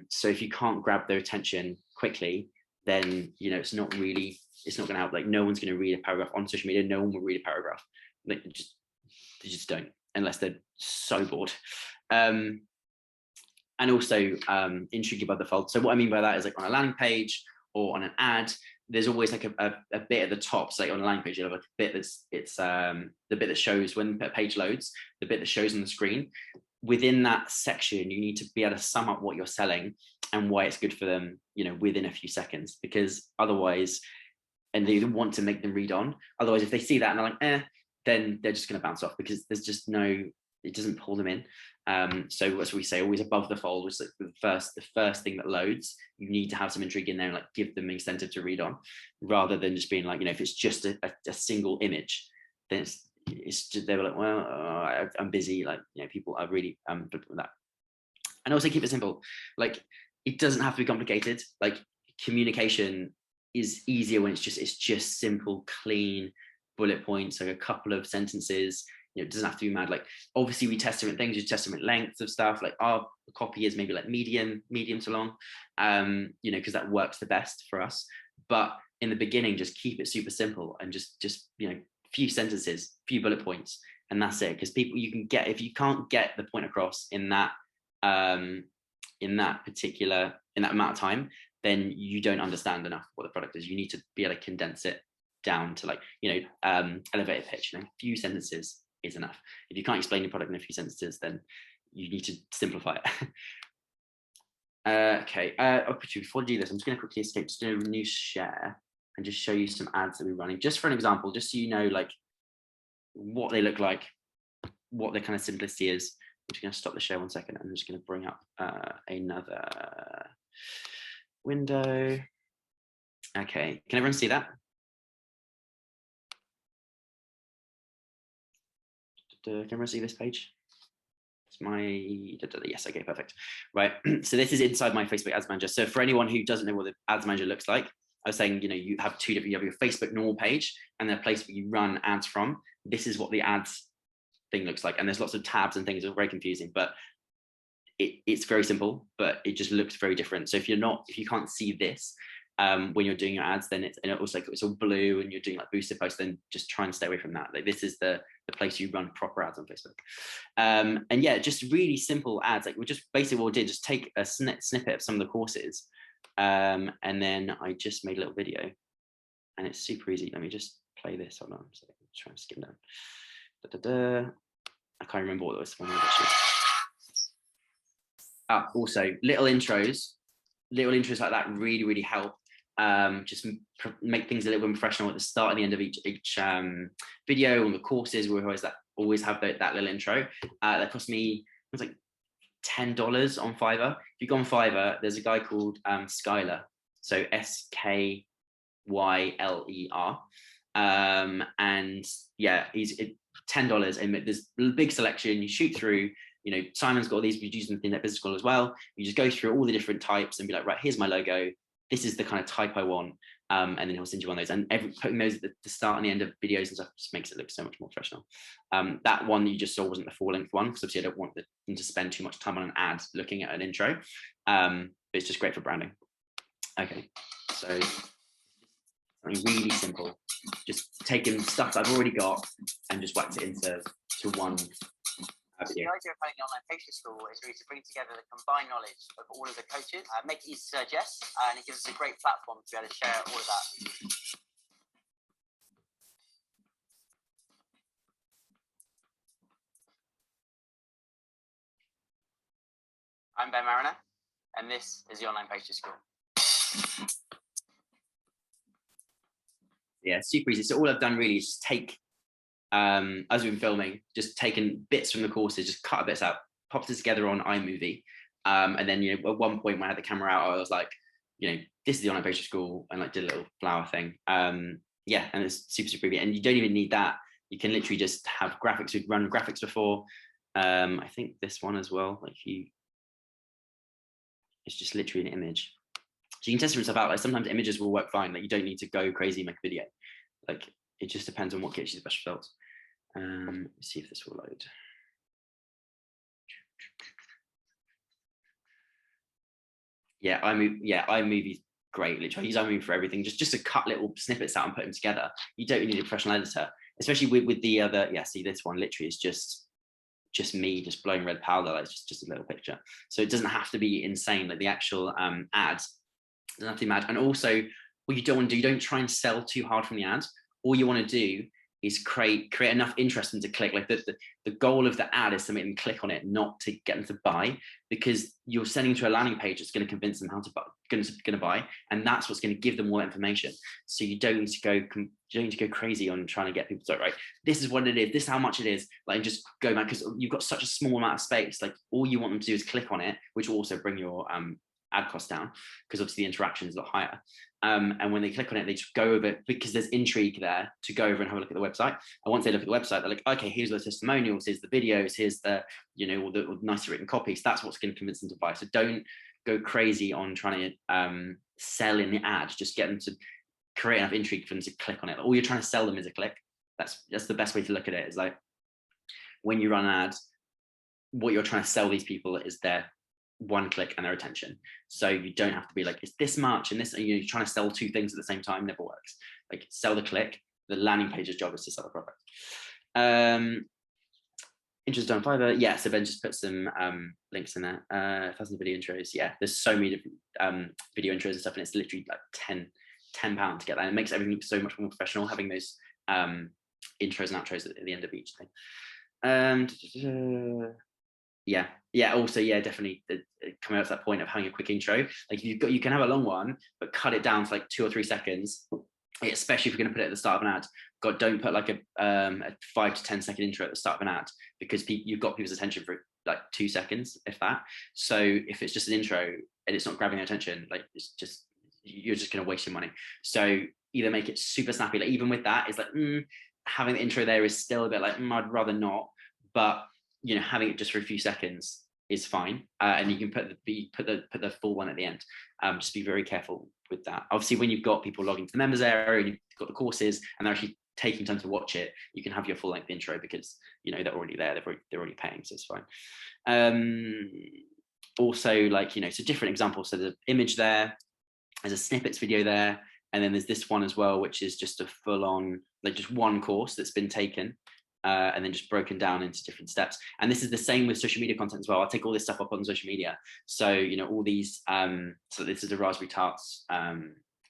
B: So if you can't grab their attention quickly, then, it's not going to help. Like, no one's going to read a paragraph on social media. No one will read a paragraph. Like, they just don't, unless they're so bored. And also intrigue above the fold. So what I mean by that is, like, on a landing page or on an ad, there's always like a bit at the top. So like on a landing page, you have like a bit the bit that shows when the page loads, the bit that shows on the screen. Within that section, you need to be able to sum up what you're selling and why it's good for them, within a few seconds, because otherwise, and they want to make them read on. Otherwise, if they see that and they're like, then they're just going to bounce off, because there's just it doesn't pull them in. So that's what we say, always above the fold, which is like the first thing that loads. You need to have some intrigue in there and like give them incentive to read on, rather than just being like, if it's just a single image, then it's just, they're like, well, I'm busy. Like, people are really with that. And also keep it simple. Like, it doesn't have to be complicated. Like, communication is easier when it's just simple, clean bullet points, like a couple of sentences. It doesn't have to be mad. Like, obviously we test different things. You test different lengths of stuff. Like, our copy is maybe like medium to long, because that works the best for us. But in the beginning, just keep it super simple and just few sentences, few bullet points, and that's it. Because people, if you can't get the point across in that amount of time, then you don't understand enough what the product is. You need to be able to condense it down to, like, elevator pitch. A few sentences is enough. If you can't explain your product in a few sentences, then you need to simplify it. Okay. Before I do this, I'm just going to quickly escape, just do a new share and just show you some ads that we're running, just for an example, just so you know, like, what they look like, what their kind of simplicity is. I'm just going to stop the share 1 second. I'm just going to bring up another window. Okay. Can everyone see that? Can everyone see this page? It's my, yes, okay, perfect. Right, so this is inside my Facebook Ads Manager. So for anyone who doesn't know what the Ads Manager looks like, I was saying, you have two different, you have your Facebook normal page and the place where you run ads from. This is what the ads thing looks like. And there's lots of tabs and things that are very confusing, but it's very simple, but it just looks very different. So if you can't see this, when you're doing your ads, then it's all blue and you're doing like boosted posts, then just try and stay away from that. Like, this is the place you run proper ads on Facebook. And yeah, just really simple ads. Like, we just basically what we did, just take a snippet of some of the courses, and then I just made a little video, and it's super easy. Let me just play this. Hold on, so I'm trying to skim down. I can't remember what it was. Also, little intros like that really, really help. Just make things a little bit professional at the start and the end of each video. On the courses, we always have that little intro. That cost me, it was like $10 on Fiverr. If you go on Fiverr, there's a guy called Skyler, so Skyler, and yeah, he's $10, and there's a big selection. You shoot through. Simon's got all these, we use them in that business school as well. You just go through all the different types and be like, right, here's my logo. This is the kind of type I want. And then he'll send you one of those. And putting those at the start and the end of videos and stuff just makes it look so much more professional. That one that you just saw wasn't the full length one, because obviously I don't want them to spend too much time on an ad looking at an intro. But it's just great for branding. Okay, so really simple. Just taking stuff that I've already got and just whacked it into one
C: So the idea of having an online pastry school is really to bring together the combined knowledge of all of the coaches, make it easy to suggest, and it gives us a great platform to be able to share all of that. I'm Ben Mariner, and this is the Online Pastry School.
B: Yeah, super easy. So all I've done really is just take, as we've been filming, just taken bits from the courses, just cut bits out, popped it together on Imovie. And then, at one point when I had the camera out, I was like, this is the Online Pastry School, and like did a little flower thing. Yeah, and it's super, super easy. And you don't even need that. You can literally just have graphics. We've run graphics before. I think this one as well, it's just literally an image. So you can test yourself out. Like sometimes images will work fine. Like you don't need to go crazy and make a video. Like it just depends on what gives you the best results. Let's see if this will load. Yeah, iMovie's great. Literally, I use iMovie for everything. Just to cut little snippets out and put them together. You don't need a professional editor, especially with the other. Yeah, see this one literally is just me just blowing red powder. Like it's just a little picture. So it doesn't have to be insane. Like the actual ads doesn't have to be mad. And also, what you don't want to do, you don't try and sell too hard from the ads. All you want to do is create enough interest in them to click. Like the goal of the ad is to make them click on it, not to get them to buy, because you're sending to a landing page that's going to convince them how to buy, going to buy, and that's what's going to give them all that information. So you don't need to go crazy on trying to get people to right. This is what it is. This is how much it is. Like just go back because you've got such a small amount of space. Like all you want them to do is click on it, which will also bring your ad cost down because obviously the interaction is a lot higher. And when they click on it, they just go over because there's intrigue there to go over and have a look at the website. And once they look at the website, they're like, okay, here's the testimonials, here's the videos, here's the, all the nicely written copies. That's what's going to convince them to buy. So don't go crazy on trying to sell in the ad. Just get them to create enough intrigue for them to click on it. All you're trying to sell them is a click. That's the best way to look at it. Is like when you run an ad, what you're trying to sell these people is their one click and their attention. So you don't have to be like, it's this much and this, you're trying to sell two things at the same time, never works. Like sell the click, the landing page's job is to sell the product. Interest on Fiverr. Yeah, so Ben just put some links in there. 1,000 video intros. Yeah, there's so many different video intros and stuff, and it's literally like £10 to get that. And it makes everything look so much more professional, having those intros and outros at the end of each thing. Yeah. Also, definitely coming up to that point of having a quick intro. Like you can have a long one, but cut it down to like 2 or 3 seconds. Especially if you're going to put it at the start of an ad. God, don't put like a 5 to 10 second intro at the start of an ad because you've got people's attention for like 2 seconds, if that. So if it's just an intro and it's not grabbing their attention, like you're just going to waste your money. So either make it super snappy. Like even with that, it's like having the intro there is still a bit like I'd rather not, but having it just for a few seconds is fine, and you can put the full one at the end. Just be very careful with that. Obviously, when you've got people logging to the members area and you've got the courses and they're actually taking time to watch it, you can have your full length intro because they're already there. They're already paying, so it's fine. Also, like so different examples. So there's an image there, there's a snippets video there, and then there's this one as well, which is just a full on like just one course that's been taken. And then just broken down into different steps. And this is the same with social media content as well. I'll take all this stuff up on social media. So, all these, so this is a Raspberry Tarts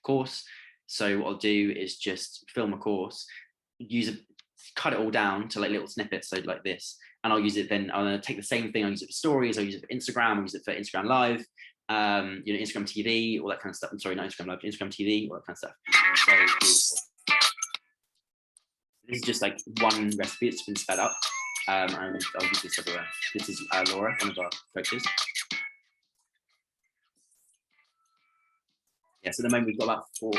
B: course. So what I'll do is just film a course, cut it all down to like little snippets. So like this, and I'll use it then, I'm going to take the same thing. I'll use it for stories. I'll use it for Instagram. I'll use it for Instagram Live, Instagram TV, all that kind of stuff. I'm sorry, not Instagram Live, Instagram TV, all that kind of stuff. So this is just like one recipe that's been sped up. And I'll use this everywhere. This is Laura, one of our coaches. Yeah, so at the moment we've got about 4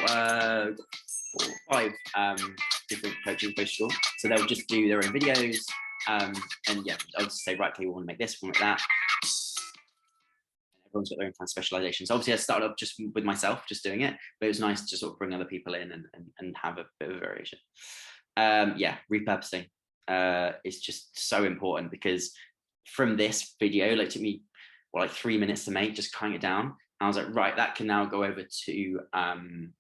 B: or 5 different coaches in school. So they'll just do their own videos. And yeah, I'll just say, right, okay, we want to make this, we want to make that. Everyone's got their own kind of specialization. So obviously I started up just with myself, just doing it, but it was nice to sort of bring other people in and have a bit of a variation. Repurposing is just so important because from this video, like it took me like 3 minutes to make, just cutting it down. I was like, right, that can now go over to the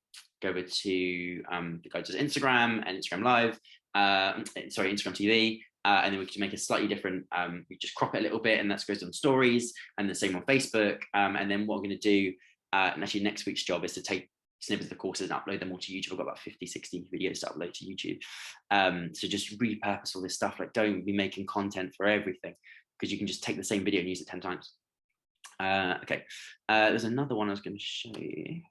B: guy does Instagram and Instagram Live, Instagram TV, and then we can make a slightly different, we just crop it a little bit, and that goes on stories, and the same on Facebook. And then what I'm going to do, and actually next week's job, is to take snippets of the courses and upload them all to YouTube. I've got about 50, 60 videos to upload to YouTube. So just repurpose all this stuff. Like, don't be making content for everything, because you can just take the same video and use it 10 times. Okay, there's another one I was going to show you.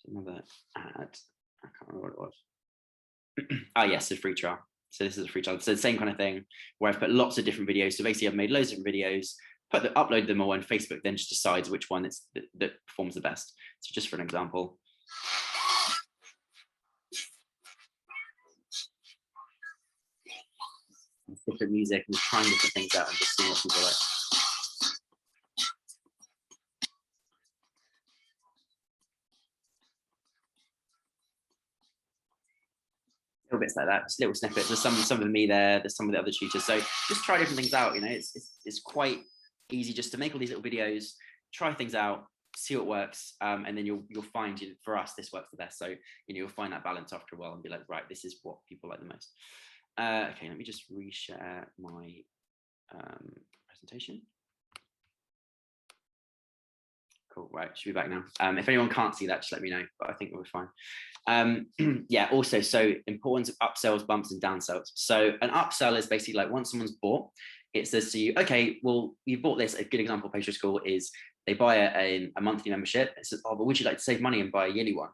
B: Another ad. I can't remember what it was. Ah, yes, a free trial. So this is a free trial. So the same kind of thing, where I've put lots of different videos. So basically, I've made loads of different videos, upload them all, and Facebook then just decides which one that performs the best. So just for an example. Different music and just trying different things out and just seeing what people like. Little bits like that, just little snippets. There's some of me there, there's some of the other tutors. So just try different things out. You know, it's quite easy just to make all these little videos, try things out, see what works, and then you'll find, for us, this works the best. So you'll find that balance after a while and be like, right, this is what people like the most. Okay, let me just reshare my presentation. Cool, right, should be back now. If anyone can't see that, just let me know, but I think we'll be fine. Yeah, also, so importance of upsells, bumps, and downsells. So an upsell is basically like once someone's bought, it says to you, okay, well, you bought this. A good example of Pastry School is they buy a monthly membership. It says, oh, but would you like to save money and buy a yearly one?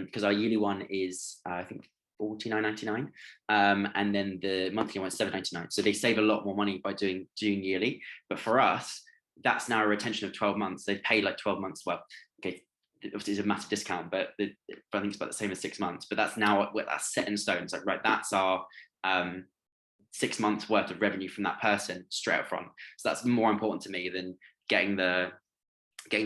B: Because our yearly one is, I think, $49.99, and then the monthly one is $7.99. So they save a lot more money by doing yearly. But for us, that's now a retention of 12 months. They pay like 12 months. Well, okay, obviously it's a massive discount, but I think it's about the same as 6 months. But that's now that's set in stone. It's like, right, that's our 6 months worth of revenue from that person straight up front. So that's more important to me than getting them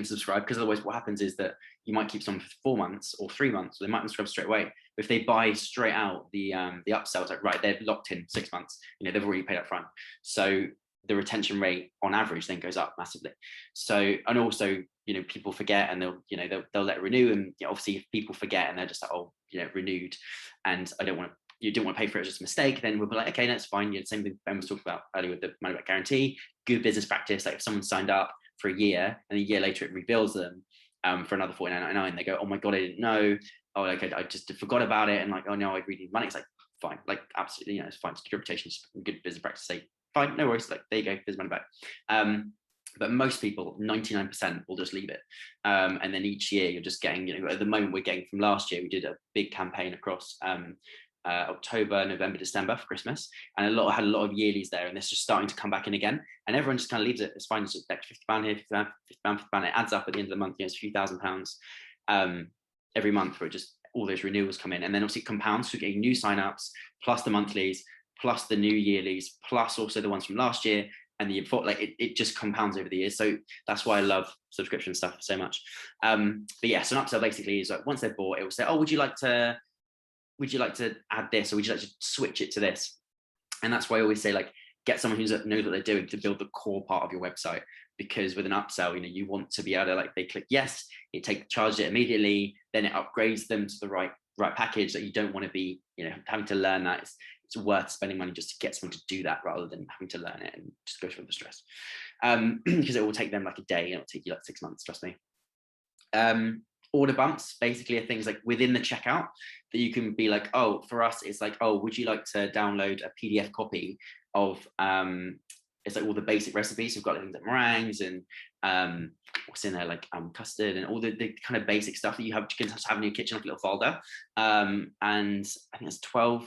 B: subscribed, because otherwise what happens is that you might keep someone for 4 months or 3 months, or they might subscribe straight away. But if they buy straight out the upsell, it's like, right, they're locked in 6 months, they've already paid up front. So the retention rate on average then goes up massively. So, and also, people forget, and they'll let it renew. And obviously if people forget and they're just like, oh, renewed, and you didn't want to pay for it, it's just a mistake, then we'll be like, okay, that's fine. Same thing Ben was talking about earlier with the money back guarantee. Good business practice. Like if someone signed up for a year and a year later it rebills them for another $49.99, they go, oh my God, I didn't know. Oh, like I just forgot about it. And like, oh no, I really need money. It's like, fine, like absolutely, it's fine. It's good reputation, it's good business practice. Say, fine, no worries. Like, there you go, here's money back. But most people, 99%, will just leave it. And then each year you're just getting, at the moment we're getting from last year, we did a big campaign across October, November, December for Christmas, and had a lot of yearlies there, and this just starting to come back in again, and everyone just kind of leaves it. It's fine, it's just like £50 here, £50, it adds up at the end of the month. It's a few £1,000s every month, where just all those renewals come in, and then obviously it compounds. So we're getting new signups, plus the monthlies, plus the new yearlies, plus also the ones from last year and the year before. Like it just compounds over the years. So that's why I love subscription stuff so much. But yeah, so an upsell basically is like once they're bought, it will say, oh, would you like to add this, or would you like to switch it to this? And that's why I always say, like, get someone who knows what they're doing to build the core part of your website, because with an upsell, you want to be able to, like, they click yes, it charges it immediately, then it upgrades them to the right package. That you don't want to be having to learn that. It's worth spending money just to get someone to do that, rather than having to learn it and just go through the stress, because it will take them like a day and it'll take you like 6 months, trust me. Order bumps basically are things like within the checkout that you can be like, oh, for us, it's like, oh, would you like to download a PDF copy of, it's like all the basic recipes. We've got things like meringues and what's in there, like custard and all the kind of basic stuff that you can have in your kitchen, like a little folder. And I think it's £12,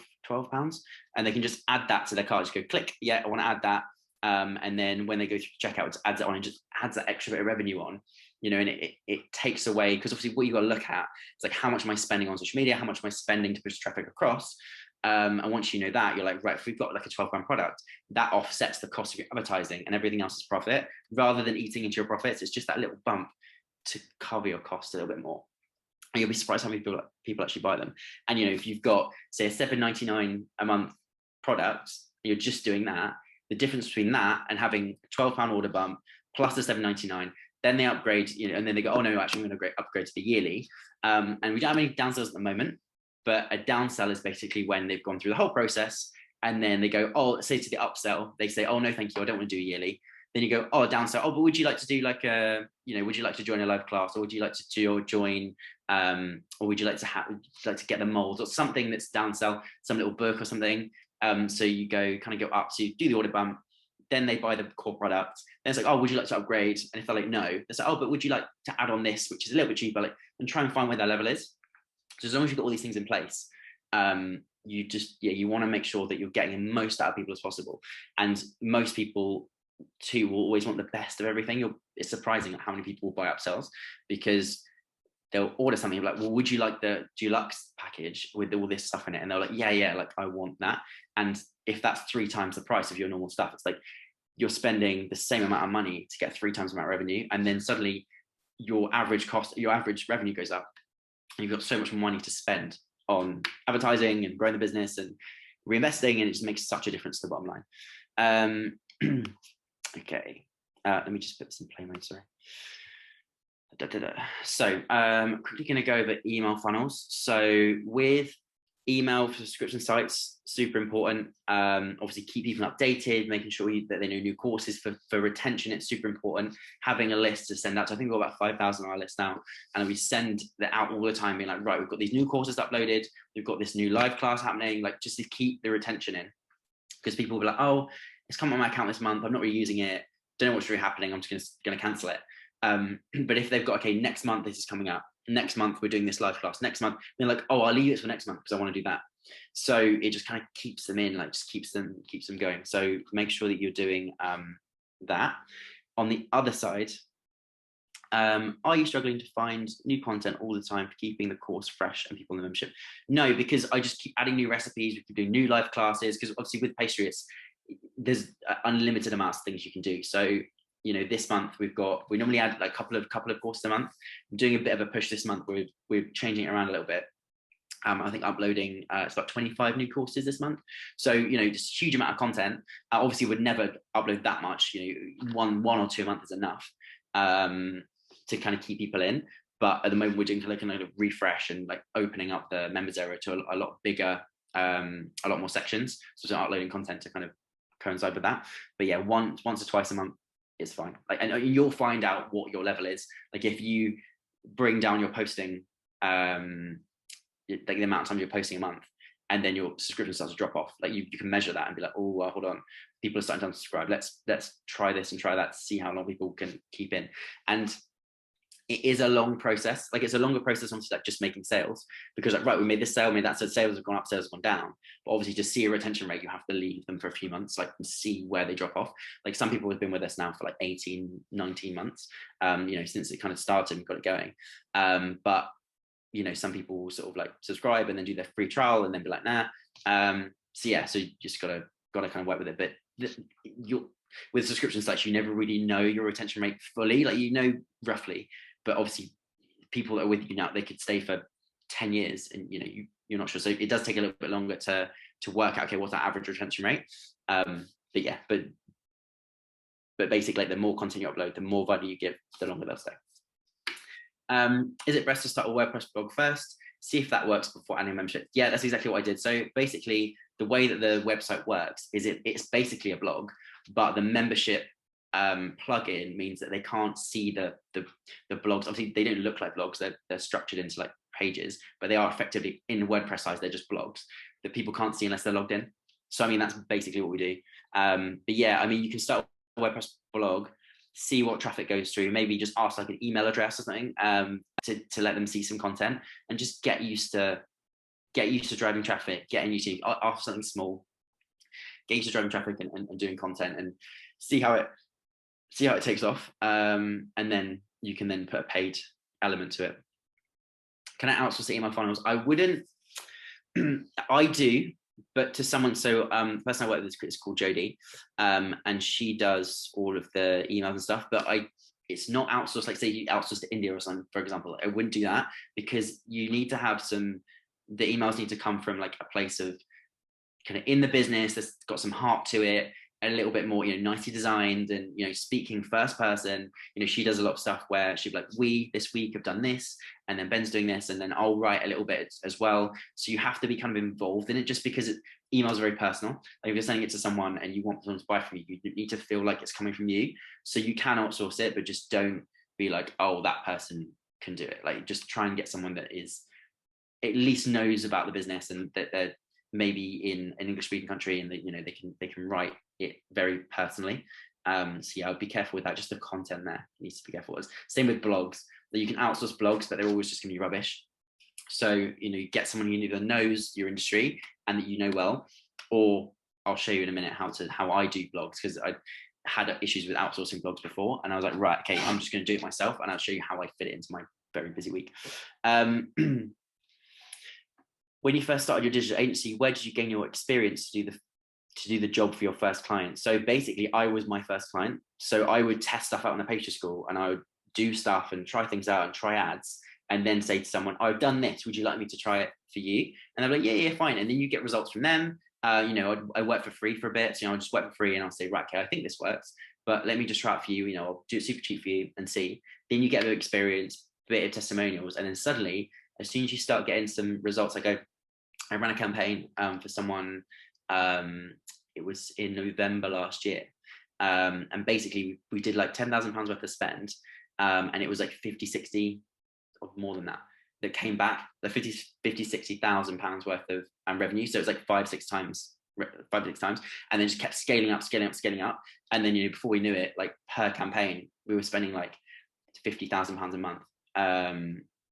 B: and they can just add that to their cart. Just go click, yeah, I want to add that. And then when they go through checkout, it adds it on and just adds that extra bit of revenue on. And it takes away, because obviously what you got to look at is like, how much am I spending on social media? How much am I spending to push traffic across? And once you know that, you're like, right, if we've got like a £12 product, that offsets the cost of your advertising, and everything else is profit. Rather than eating into your profits, it's just that little bump to cover your costs a little bit more. And you'll be surprised how many people actually buy them. And if you've got, say, a $7.99 a month product, and you're just doing that, the difference between that and having a £12 order bump plus the $7.99, then they upgrade, and then they go, oh no, actually I'm going to upgrade to the yearly. And we don't have any downsells at the moment, but a downsell is basically when they've gone through the whole process and then they go, oh, say to the upsell, they say, oh no, thank you, I don't want to do a yearly. Then you go, oh, downsell, oh, but would you like to do like a, would you like to join a live class, or would you like to join, or would you like to get the molds or something that's downsell, some little book or something. So you go up to do the order bump, then they buy the core product. Then it's like, oh, would you like to upgrade? And if they're like, no, they say, oh, but would you like to add on this, which is a little bit cheaper, and try and find where their level is. So as long as you've got all these things in place, you want to make sure that you're getting the most out of people as possible. And most people too will always want the best of everything. It's surprising how many people will buy upsells, because they'll order something like, well, would you like the deluxe package with all this stuff in it? And they're like, yeah, like I want that. And if that's 3 times the price of your normal stuff, it's like you're spending the same amount of money to get 3 times the amount of revenue. And then suddenly your average revenue goes up, and you've got so much more money to spend on advertising and growing the business and reinvesting, and it just makes such a difference to the bottom line. Okay, let me just put this in play mode, sorry. So quickly going to go over email funnels. So with email for subscription sites, super important. Obviously keep people updated, making sure that they know new courses. For retention, it's super important having a list to send out. So I think we've got about 5,000 on our list now, and we send that out all the time, being like, right, we've got these new courses uploaded, we've got this new live class happening, like just to keep the retention in, because people will be like, oh, it's come on my account this month, I'm not really using it, don't know what's really happening, I'm just going to cancel it. But if they've got, okay, next month this is coming up, next month we're doing this live class, next month they're like, oh, I'll leave it for next month because I want to do that. So it just kind of keeps them in, like just keeps them going. So make sure that you're doing that. On the other side, are you struggling to find new content all the time for keeping the course fresh and people in the membership? No, because I just keep adding new recipes, we keep doing new live classes, because obviously with pastry there's unlimited amounts of things you can do. So this month we normally add like a couple of courses a month. I'm doing a bit of a push this month. We're changing it around a little bit. I think uploading it's about 25 new courses this month. So just a huge amount of content. Obviously would never upload that much. One or two a month is enough to kind of keep people in. But at the moment we're doing kind of refresh and like opening up the members area to a lot bigger, a lot more sections. So we're uploading content to kind of coincide with that. But yeah, once or twice a month is fine. Like, and you'll find out what your level is. Like if you bring down your posting, like the amount of times you're posting a month, and then your subscription starts to drop off, like you can measure that and be like, oh, well, hold on, people are starting to unsubscribe. Let's try this and try that to see how long people can keep in. And it is a long process. Like it's a longer process on like just making sales, because like, right, we made this sale, made that, so sales have gone up, sales have gone down. But obviously to see a retention rate, you have to leave them for a few months, like and see where they drop off. Like some people have been with us now for like 18, 19 months, since it kind of started and got it going. But some people will sort of like subscribe and then do their free trial and then be like, nah. So yeah, so you just gotta kind of work with it. But with subscription sites, you never really know your retention rate fully, like roughly. But obviously people that are with you now, they could stay for 10 years and you're not sure. So it does take a little bit longer to work out, okay, what's that average retention rate? But yeah, but basically, like, the more content you upload, the more value you give, the longer they'll stay. Is it best to start a WordPress blog first? See if that works before adding membership? Yeah, that's exactly what I did. So basically the way that the website works is it's basically a blog, but the membership plugin means that they can't see the blogs. Obviously they don't look like blogs, they're structured into like pages, but they are effectively in WordPress size, they're just blogs that people can't see unless they're logged in. So I mean, that's basically what we do. But yeah, I mean, you can start a WordPress blog, see what traffic goes through, maybe just ask like an email address or something to let them see some content, and just get used to driving traffic, getting used to offer something small, get used to driving traffic and doing content, and see how it takes off. And then you can then put a paid element to it. Can I outsource the email funnels? I wouldn't. I do, but to someone. So the person I work with is called Jodie, and she does all of the emails and stuff. But it's not outsourced. Like say you outsource to India or something, for example. I wouldn't do that, because you need to have the emails need to come from like a place of kind of in the business that's got some heart to it. a little bit more, nicely designed and, speaking first person. She does a lot of stuff where she'd be like, we this week have done this, and then Ben's doing this, and then I'll write a little bit as well. So you have to be kind of involved in it, just because email is very personal. Like if you're sending it to someone and you want someone to buy from you, you need to feel like it's coming from you. So you can outsource it, but just don't be like, oh, that person can do it. Like just try and get someone that is at least knows about the business, and that they're maybe in an English speaking country, and they can write it very personally. So yeah, I'd be careful with that. Just the content there needs to be careful with. Same with blogs. That you can outsource blogs, but they're always just going to be rubbish. So you get someone who either knows your industry and that you know well, or I'll show you in a minute how I do blogs, because I had issues with outsourcing blogs before, and I was like, right, okay, I'm just going to do it myself, and I'll show you how I fit it into my very busy week. When you first started your digital agency, where did you gain your experience to do the job for your first client? So basically, I was my first client. So I would test stuff out on the pastry school, and I would do stuff and try things out and try ads, and then say to someone, I've done this, would you like me to try it for you? And they're like, yeah, fine. And then you get results from them. I work for free for a bit. So I'll just work for free, and I'll say, right, okay, I think this works, but let me just try it for you. I'll do it super cheap for you and see. Then you get a bit of experience, a bit of testimonials. And then suddenly, as soon as you start getting some results, I ran a campaign for someone. It was in November last year. And basically we did like £10,000 worth of spend. And it was like 50, 60 or more than that came back, the 50, 60,000 pounds worth of revenue. So it was like 5-6 times, and then just kept scaling up. And then, before we knew it, like per campaign, we were spending like £50,000 a month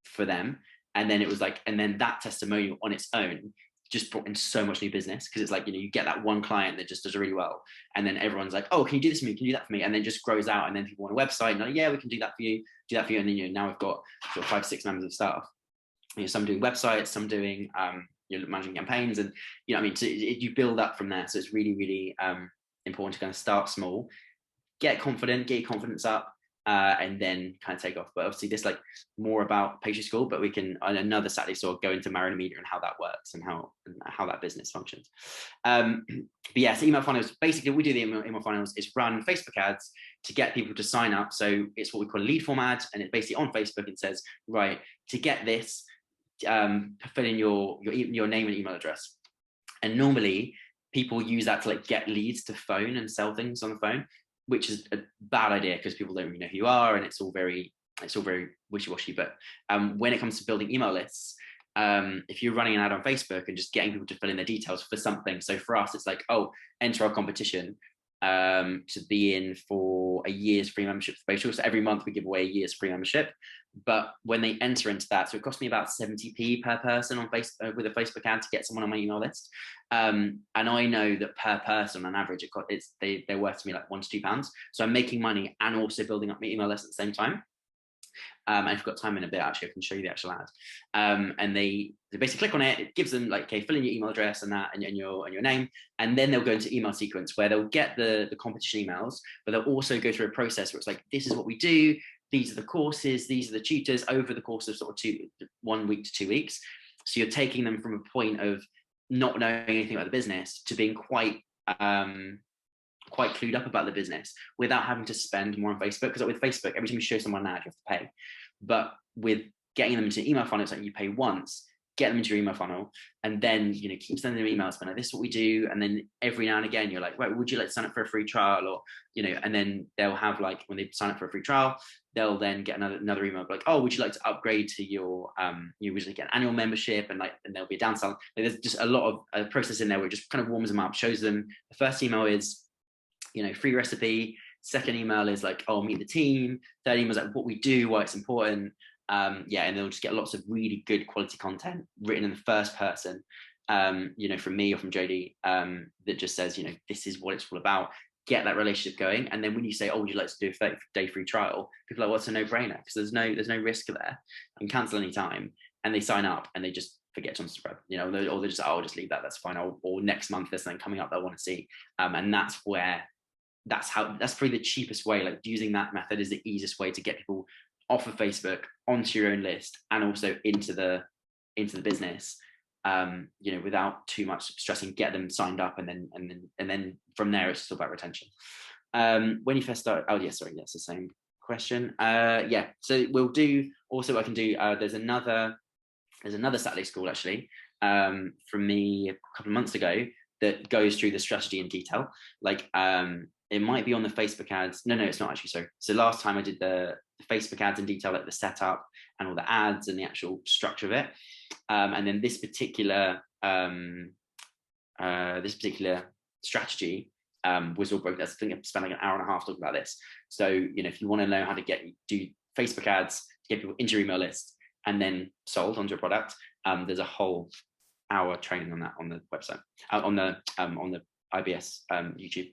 B: for them. And then it was like, and then that testimonial on its own just brought in so much new business, because it's like, you get that one client that just does really well, and then everyone's like, oh, can you do this for me? Can you do that for me? And then just grows out, and then people want a website, and like, yeah, we can do that for you. And then now we've got sort of 5-6 members of staff. Some doing websites, some doing managing campaigns, and so you build up from there. So it's really, really important to kind of start small, get confident, get your confidence up, and then kind of take off. But obviously this like more about pastry school, but we can on another Saturday sort of go into Mariner Media and how that works and how that business functions. But yeah, so email funnels, basically we do the email funnels is run Facebook ads to get people to sign up. So it's what we call a lead form ad, and it's basically on Facebook. It says, right, to get this, fill in your name and email address. And normally people use that to like get leads to phone and sell things on the phone, which is a bad idea because people don't really know who you are, and it's all very wishy-washy. But when it comes to building email lists, if you're running an ad on Facebook and just getting people to fill in their details for something, so for us it's like, oh, enter our competition to be in for a year's free membership for Facial. So every month we give away a year's free membership. But when they enter into that, so it cost me about 70p per person on Facebook with a Facebook ad to get someone on my email list. And I know that per person on average, they're worth to me like £1 to £2. So I'm making money and also building up my email list at the same time. And if you've got time in a bit, actually, I can show you the actual ad. And they basically click on it. It gives them like, okay, fill in your email address and that, and your name, and then they'll go into email sequence where they'll get the competition emails, but they'll also go through a process where it's like, this is what we do. These are the courses. These are the tutors over the course of sort of 1 week to 2 weeks. So you're taking them from a point of not knowing anything about the business to being quite clued up about the business without having to spend more on Facebook. Because with Facebook, every time you show someone an ad, you have to pay. But with getting them into an email funnel, it's like you pay once, get them into your email funnel, and then keep sending them emails. But this is what we do. And then every now and again, you're like, right, would you like to sign up for a free trial? Or and then they'll have like, when they sign up for a free trial, they'll then get another email like, oh, would you like to upgrade to your you usually get an annual membership, and there'll be a downsell. There's just a lot of process in there where it just kind of warms them up, shows them. The first email is free recipe. Second email is like, oh, meet the team. Third email is like what we do, why it's important. And they'll just get lots of really good quality content written in the first person, from me or from Jodie, that just says, this is what it's all about. Get that relationship going. And then when you say, oh, would you like to do a 30-day free trial? People are like, well, it's a no-brainer, because there's no risk there. I can cancel any time. And they sign up and they just forget to unsubscribe, or they just, oh, I'll just leave that, that's fine. Or next month there's something coming up that I want to see. And that's probably the cheapest way. Like, using that method is the easiest way to get people off of Facebook onto your own list and also into the business you know, without too much stressing, get them signed up, and then from there it's just all about retention. When you first start, oh yeah, sorry, that's the same question. Yeah, so we'll do also, I can do, there's another Saturday school actually from me a couple of months ago that goes through the strategy in detail. Like it might be on the Facebook ads. No, it's not actually. So last time I did the Facebook ads in detail, like the setup and all the ads and the actual structure of it. And then this particular strategy was all broken. I think I spent like an hour and a half talking about this. So, you know, if you want to know how to do Facebook ads to get people into your email list and then sold onto a product, there's a whole hour training on that on the website, on the IBS YouTube.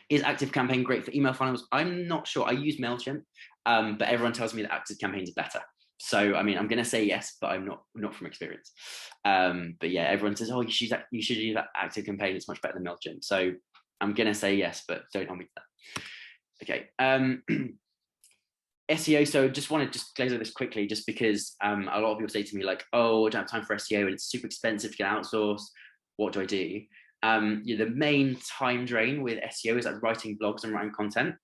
B: Is ActiveCampaign great for email funnels? I'm not sure. I use MailChimp, but everyone tells me that ActiveCampaign is better. So, I mean, I'm going to say yes, but I'm not from experience. But yeah, everyone says, oh, you should use that ActiveCampaign. It's much better than MailChimp. So I'm going to say yes, but don't hold me to that. Okay. SEO. So just want to glaze over this quickly, just because a lot of people say to me like, oh, I don't have time for SEO and it's super expensive to get outsourced. What do I do? The main time drain with SEO is like writing blogs and writing content.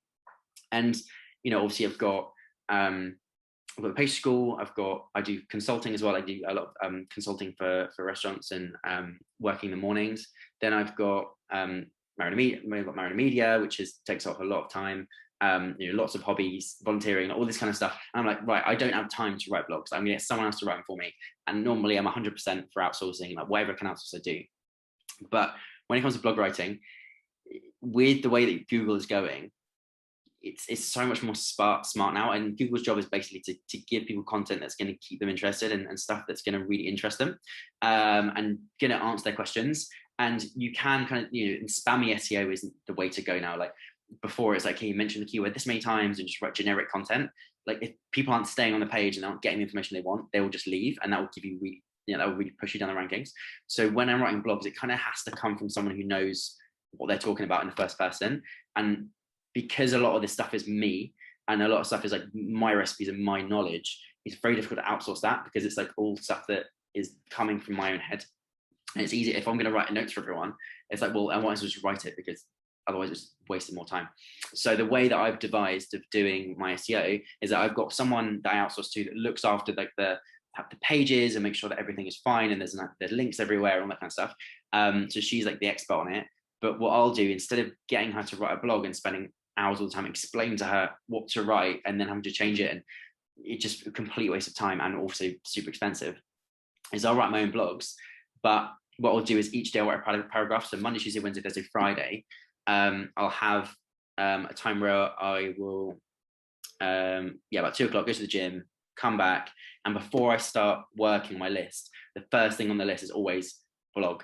B: And, you know, obviously I've got the page school, I do consulting as well. I do a lot of consulting for restaurants and working in the mornings. Then I've got Mariner Media, which takes up a lot of time. You know, lots of hobbies, volunteering, all this kind of stuff. And I'm like, right, I don't have time to write blogs. I'm gonna get someone else to write them for me. And normally I'm 100% for outsourcing, like whatever I can outsource, I do. But when it comes to blog writing, with the way that Google is going, it's so much more smart now. And Google's job is basically to give people content that's going to keep them interested and stuff that's going to really interest them, and going to answer their questions. And you can kind of, you know, and spammy SEO isn't the way to go now. Like before, it's like, hey, you mentioned the keyword this many times and just write generic content. Like if people aren't staying on the page and aren't getting the information they want, they will just leave, and that will give you really, you know, that will really push you down the rankings. So when I'm writing blogs, it kind of has to come from someone who knows what they're talking about in the first person. And because a lot of this stuff is me and a lot of stuff is like my recipes and my knowledge, it's very difficult to outsource that, because it's like all stuff that is coming from my own head. And it's easy if I'm going to write notes for everyone, it's like, well, I might as well just write it, because otherwise it's wasting more time. So the way that I've devised of doing my SEO is that I've got someone that I outsource to that looks after like the pages and make sure that everything is fine and there's links everywhere and all that kind of stuff. So she's like the expert on it. But what I'll do, instead of getting her to write a blog and spending hours all the time explain to her what to write and then having to change it, and it's just a complete waste of time and also super expensive, is I'll write my own blogs. But what I'll do is each day I'll write a paragraph. So Monday, Tuesday, Wednesday, Thursday, Friday, I'll have a time where I will about 2 o'clock go to the gym, come back, and before I start working my list, the first thing on the list is always blog.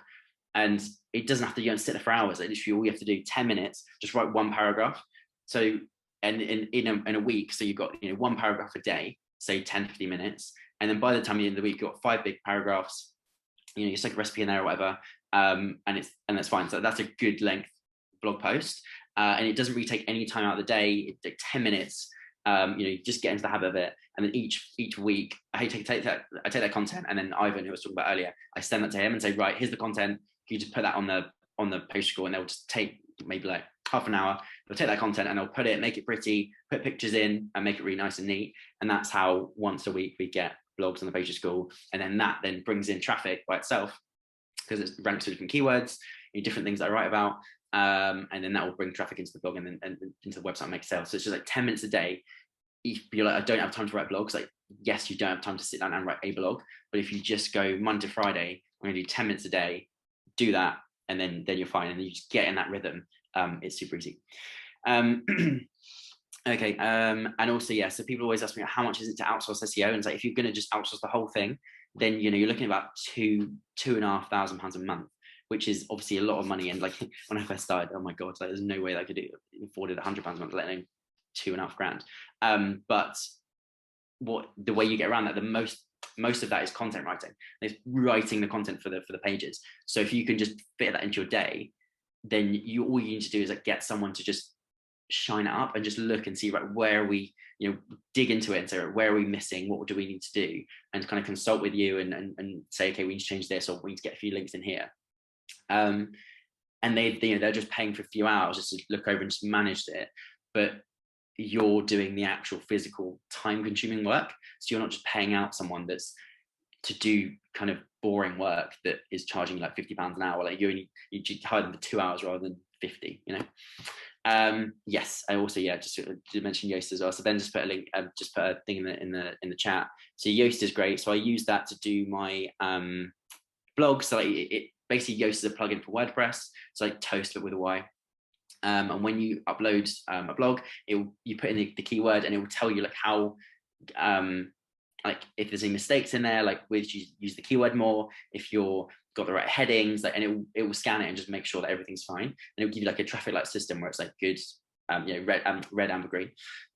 B: And it doesn't have to go and sit there for hours. Like literally all you have to do, 10 minutes, just write one paragraph. So, and in a week, so you've got, you know, one paragraph a day, say 10, 15 minutes. And then by the time you're in the week, you've got 5 big paragraphs, you know, you stick a recipe in there or whatever. And that's fine. So that's a good length blog post. And it doesn't really take any time out of the day. It takes 10 minutes. You know, you just get into the habit of it. And then each week, I take that content, and then Ivan, who I was talking about earlier, I send that to him and say, right, here's the content. You just put that on the page score, and they'll just take maybe like half an hour. They'll take that content and they'll put it, make it pretty, put pictures in, and make it really nice and neat. And that's how once a week we get blogs on the page school, and then that then brings in traffic by itself, because it ranks for different keywords, different things that I write about, and then that will bring traffic into the blog and into the website and make sales. So it's just like 10 minutes a day. If you're like, I don't have time to write blogs, like yes, you don't have time to sit down and write a blog, but if you just go Monday to Friday, I'm gonna do 10 minutes a day, do that, and then you're fine, and then you just get in that rhythm. It's super easy. Okay, and also, yeah, so people always ask me, how much is it to outsource SEO? And it's like, if you're going to just outsource the whole thing, then, you know, you're looking at about £2,500 a month, which is obviously a lot of money. And like when I first started, oh my god, like there's no way that I could afford it £100 a month, let alone £2,500. But the way you get around that, the most of that is content writing. It's writing the content for the pages. So if you can just fit that into your day, then all you need to do is like get someone to just shine it up and just look and see, right, where are we, dig into it and say, right, where are we missing? What do we need to do? And kind of consult with you and say, okay, we need to change this, or we need to get a few links in here. And they're just paying for a few hours just to look over and just manage it. But you're doing the actual physical time consuming work. So you're not just paying out someone that's to do kind of boring work that is charging like £50 an hour. Like you hire them for 2 hours rather than 50, Yes, I also, just to mention Yoast as well. So Ben just put a link, just put a thing in the chat. So Yoast is great. So I use that to do my blog. So it basically, Yoast is a plugin for WordPress. It's like Toast but with a Y. And when you upload a blog, you put in the keyword, and it will tell you like how, like if there's any mistakes in there, like which you use the keyword more, if you're got the right headings, like, and it will scan it and just make sure that everything's fine. And it will give you like a traffic light system where it's like good, red, amber, green.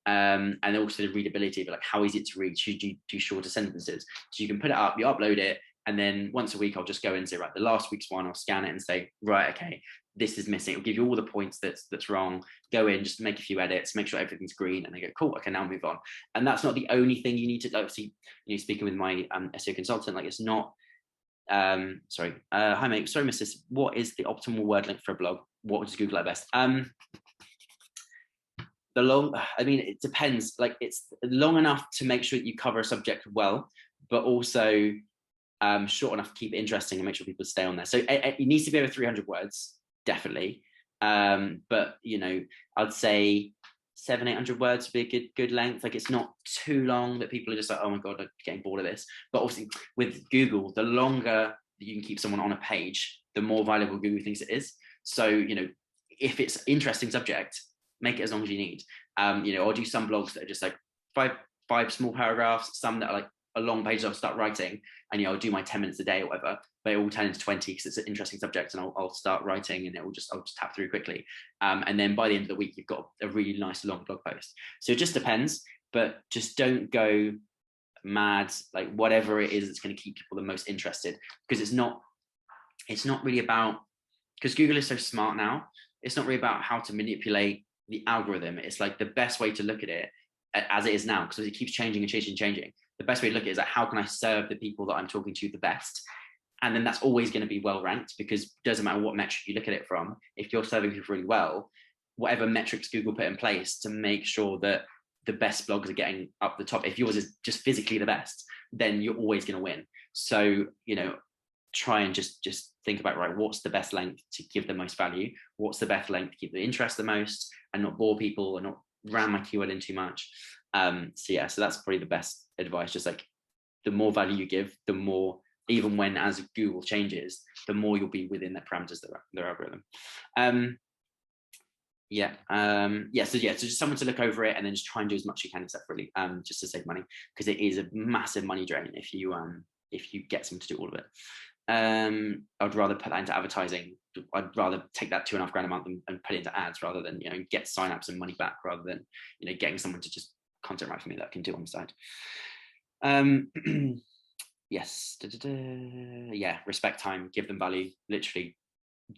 B: And also the readability of like how easy to read. Should you do shorter sentences? So you can put it up, you upload it, and then once a week I'll just go in and say, right, the last week's one, I'll scan it and say, right, okay, this is missing. It'll give you all the points that's wrong. Go in, just make a few edits, make sure everything's green, and they go, cool, okay, now move on. And that's not the only thing you need to, obviously, speaking with my SEO consultant, like it's not, hi mate, sorry missus, what is the optimal word length for a blog? What does Google like best? It depends. Like it's long enough to make sure that you cover a subject well, but also short enough to keep it interesting and make sure people stay on there. So it needs to be over 300 words, definitely. But I'd say 700-800 words would be a good length. Like it's not too long that people are just like, oh my god, I'm getting bored of this. But obviously with Google, the longer that you can keep someone on a page, the more valuable Google thinks it is. So if it's interesting subject, make it as long as you need. I'll do some blogs that are just like five small paragraphs, some that are like a long page I'll start writing, and I'll do my 10 minutes a day or whatever, but it will turn into 20 because it's an interesting subject, and I'll start writing, and I'll just tap through quickly. And then by the end of the week, you've got a really nice long blog post. So it just depends, but just don't go mad, like whatever it is that's going to keep people the most interested, because it's not really about, because Google is so smart now, it's not really about how to manipulate the algorithm. It's like the best way to look at it as it is now, because it keeps changing and changing. The best way to look at it is like, how can I serve the people that I'm talking to the best? And then that's always going to be well ranked, because it doesn't matter what metric you look at it from. If you're serving people really well, whatever metrics Google put in place to make sure that the best blogs are getting up the top, if yours is just physically the best, then you're always going to win. So, try and just think about, right, what's the best length to give the most value? What's the best length to keep the interest the most and not bore people and not ram my keyword in too much? So that's probably the best advice. Just like the more value you give, the more, even when as Google changes, the more you'll be within their parameters, their algorithm. So just someone to look over it and then just try and do as much as you can separately, just to save money, because it is a massive money drain if you get someone to do all of it. I'd rather put that into advertising. I'd rather take that $2.5 a month and put it into ads rather than get signups and money back, rather than getting someone to just content write for me that I can do on the side. Yes, respect time, give them value. Literally,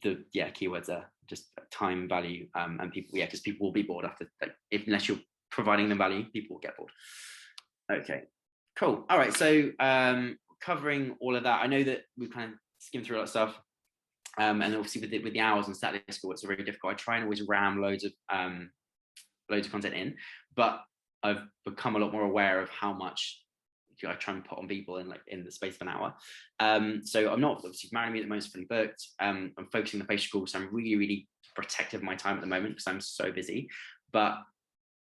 B: the keywords are just time, value, and people. Because people will be bored after, unless you're providing them value, people will get bored. Okay, cool. All right, so covering all of that, I know that we've kind of skimmed through a lot of stuff, and obviously with the hours and Saturday school, it's very difficult. I try and always ram loads of content in, but I've become a lot more aware of how much I try and put on people in the space of an hour. So I'm not obviously marrying me at the moment, fully booked. I'm focusing on the page school, so I'm really, really protective of my time at the moment because I'm so busy. But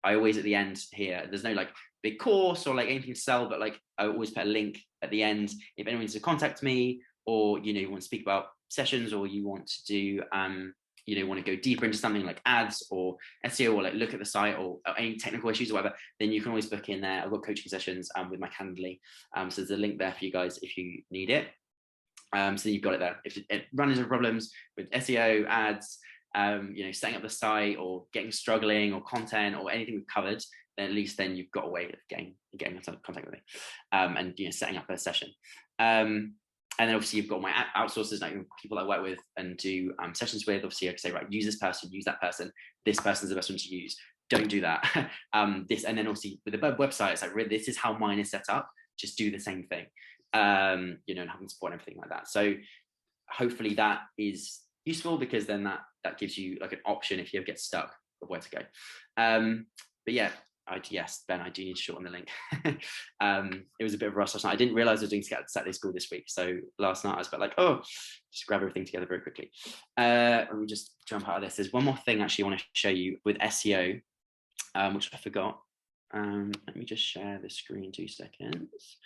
B: I always at the end here, there's no big course or anything to sell, but I always put a link at the end if anyone wants to contact me, or you want to speak about sessions, or you want to do want to go deeper into something like ads or SEO, or look at the site, or any technical issues or whatever, then you can always book in there. I've got coaching sessions with my Calendly, so there's a link there for you guys if you need it. So you've got it there. If it runs into problems with SEO, ads, setting up the site, or struggling, or content, or anything we've covered, then at least then you've got a way of getting in contact with me, and setting up a session. And then obviously you've got my outsourcers, like people I work with and do sessions with. Obviously I can say, right, use this person, use that person. This person's the best one to use. Don't do that. And then obviously with the website, it's like, this is how mine is set up. Just do the same thing, and having support and everything like that. So hopefully that is useful, because then that gives you like an option if you ever get stuck of where to go. But yeah, yes, Ben, I do need to shorten the link. It was a bit of a rush last night. I didn't realize I was doing Saturday school this week. So last night I was like, oh, just grab everything together very quickly. Let me just jump out of this. There's one more thing actually I want to show you with SEO, which I forgot. Let me just share the screen 2 seconds.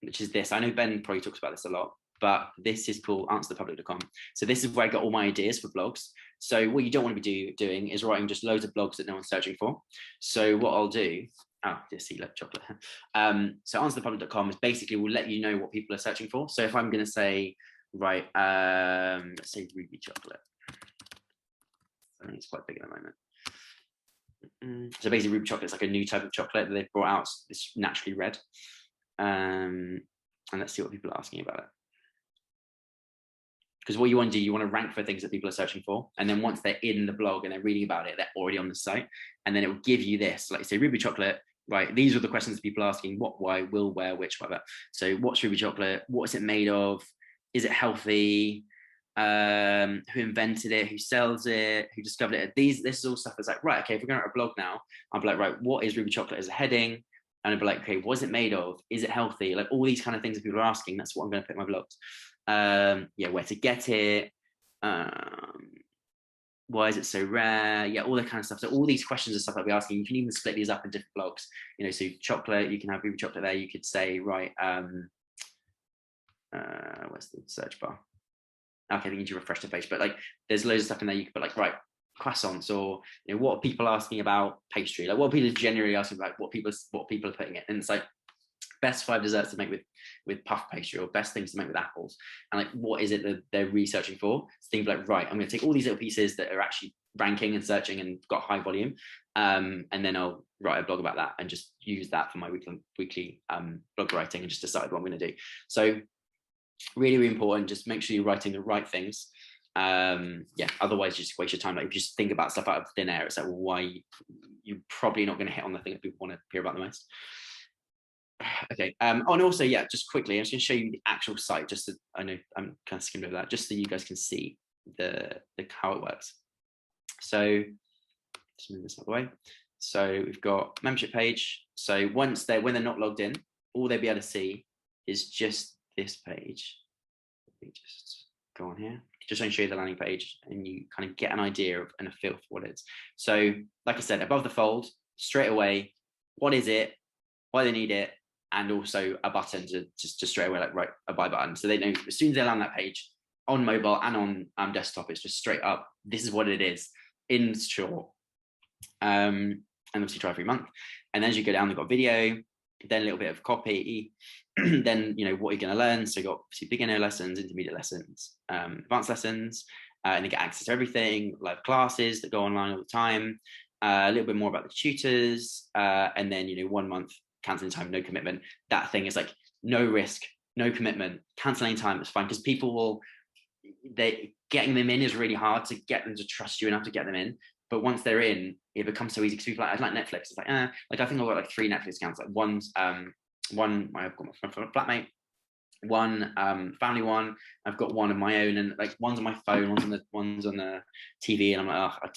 B: Which is this. I know Ben probably talks about this a lot, but this is called answerthepublic.com. So this is where I got all my ideas for blogs. So what you don't want to be doing is writing just loads of blogs that no one's searching for. So what I'll do, just see like chocolate. So answerthepublic.com is basically will let you know what people are searching for. So if I'm going to say, right, let's say ruby chocolate. I think it's quite big at the moment. So basically ruby chocolate is like a new type of chocolate that they've brought out. It's naturally red. And let's see what people are asking about it. Because what you want to do, you want to rank for things that people are searching for. And then once they're in the blog and they're reading about it, they're already on the site. And then it will give you this, like say ruby chocolate, right? These are the questions that people are asking: what, why, will, where, which, whatever. So what's ruby chocolate? What is it made of? Is it healthy? Who invented it? Who sells it? Who discovered it? This is all stuff that's like, right, okay, if we're going to write a blog now, I'll be like, right, what is ruby chocolate as a heading? And I'd be like, okay, what is it made of? Is it healthy? Like all these kind of things that people are asking, that's what I'm going to put in my blogs. Yeah, where to get it, why is it so rare? Yeah, all that kind of stuff. So all these questions are stuff I'll be asking. You can even split these up in different blogs. So chocolate, you can have ruby chocolate there. You could say, right, where's the search bar? Okay, I think you need to refresh the page, but like there's loads of stuff in there. You could put like, right, croissants, or what are people asking about pastry? Like what are people generally asking about? What people are putting it, and it's like best 5 desserts to make with puff pastry, or best things to make with apples, and like what is it that they're researching for? So think like, right, I'm going to take all these little pieces that are actually ranking and searching and got high volume, and then I'll write a blog about that and just use that for my weekly blog writing, and just decide what I'm going to do. So really, really important. Just make sure you're writing the right things. Yeah, otherwise you just waste your time. Like if you just think about stuff out of thin air, it's like, well, why you're probably not going to hit on the thing that people want to hear about the most. Okay. And also, yeah, just quickly, I'm just going to show you the actual site. Just so, I know I'm kind of skimmed over that, just so you guys can see the how it works. So just move this out of the way. So we've got membership page. So when they're not logged in, all they'll be able to see is just this page. Let me just go on here. Just going to show you the landing page, and you kind of get an idea of and a feel for what it is. So like I said, above the fold, straight away, what is it, why they need it, and also a button to just straight away, like, right, a buy button. So they know as soon as they land that page on mobile and on desktop, it's just straight up, this is what it is in short. And obviously try every month. And then as you go down, they've got video, then a little bit of copy, then what you're going to learn. So you've got obviously beginner lessons, intermediate lessons, advanced lessons, and you get access to everything, live classes that go online all the time, a little bit more about the tutors, and then 1 month cancelling time, no commitment. That thing is like no risk, no commitment, cancelling time is fine, because people getting them in is really hard to get them to trust you enough to get them in. But once they're in, it becomes so easy, because people like Netflix. It's like, I think I've got like 3 Netflix accounts. Like one's one I've got my flatmate, one family one, I've got one of my own, and like one's on my phone, one's on the TV, and I'm like, I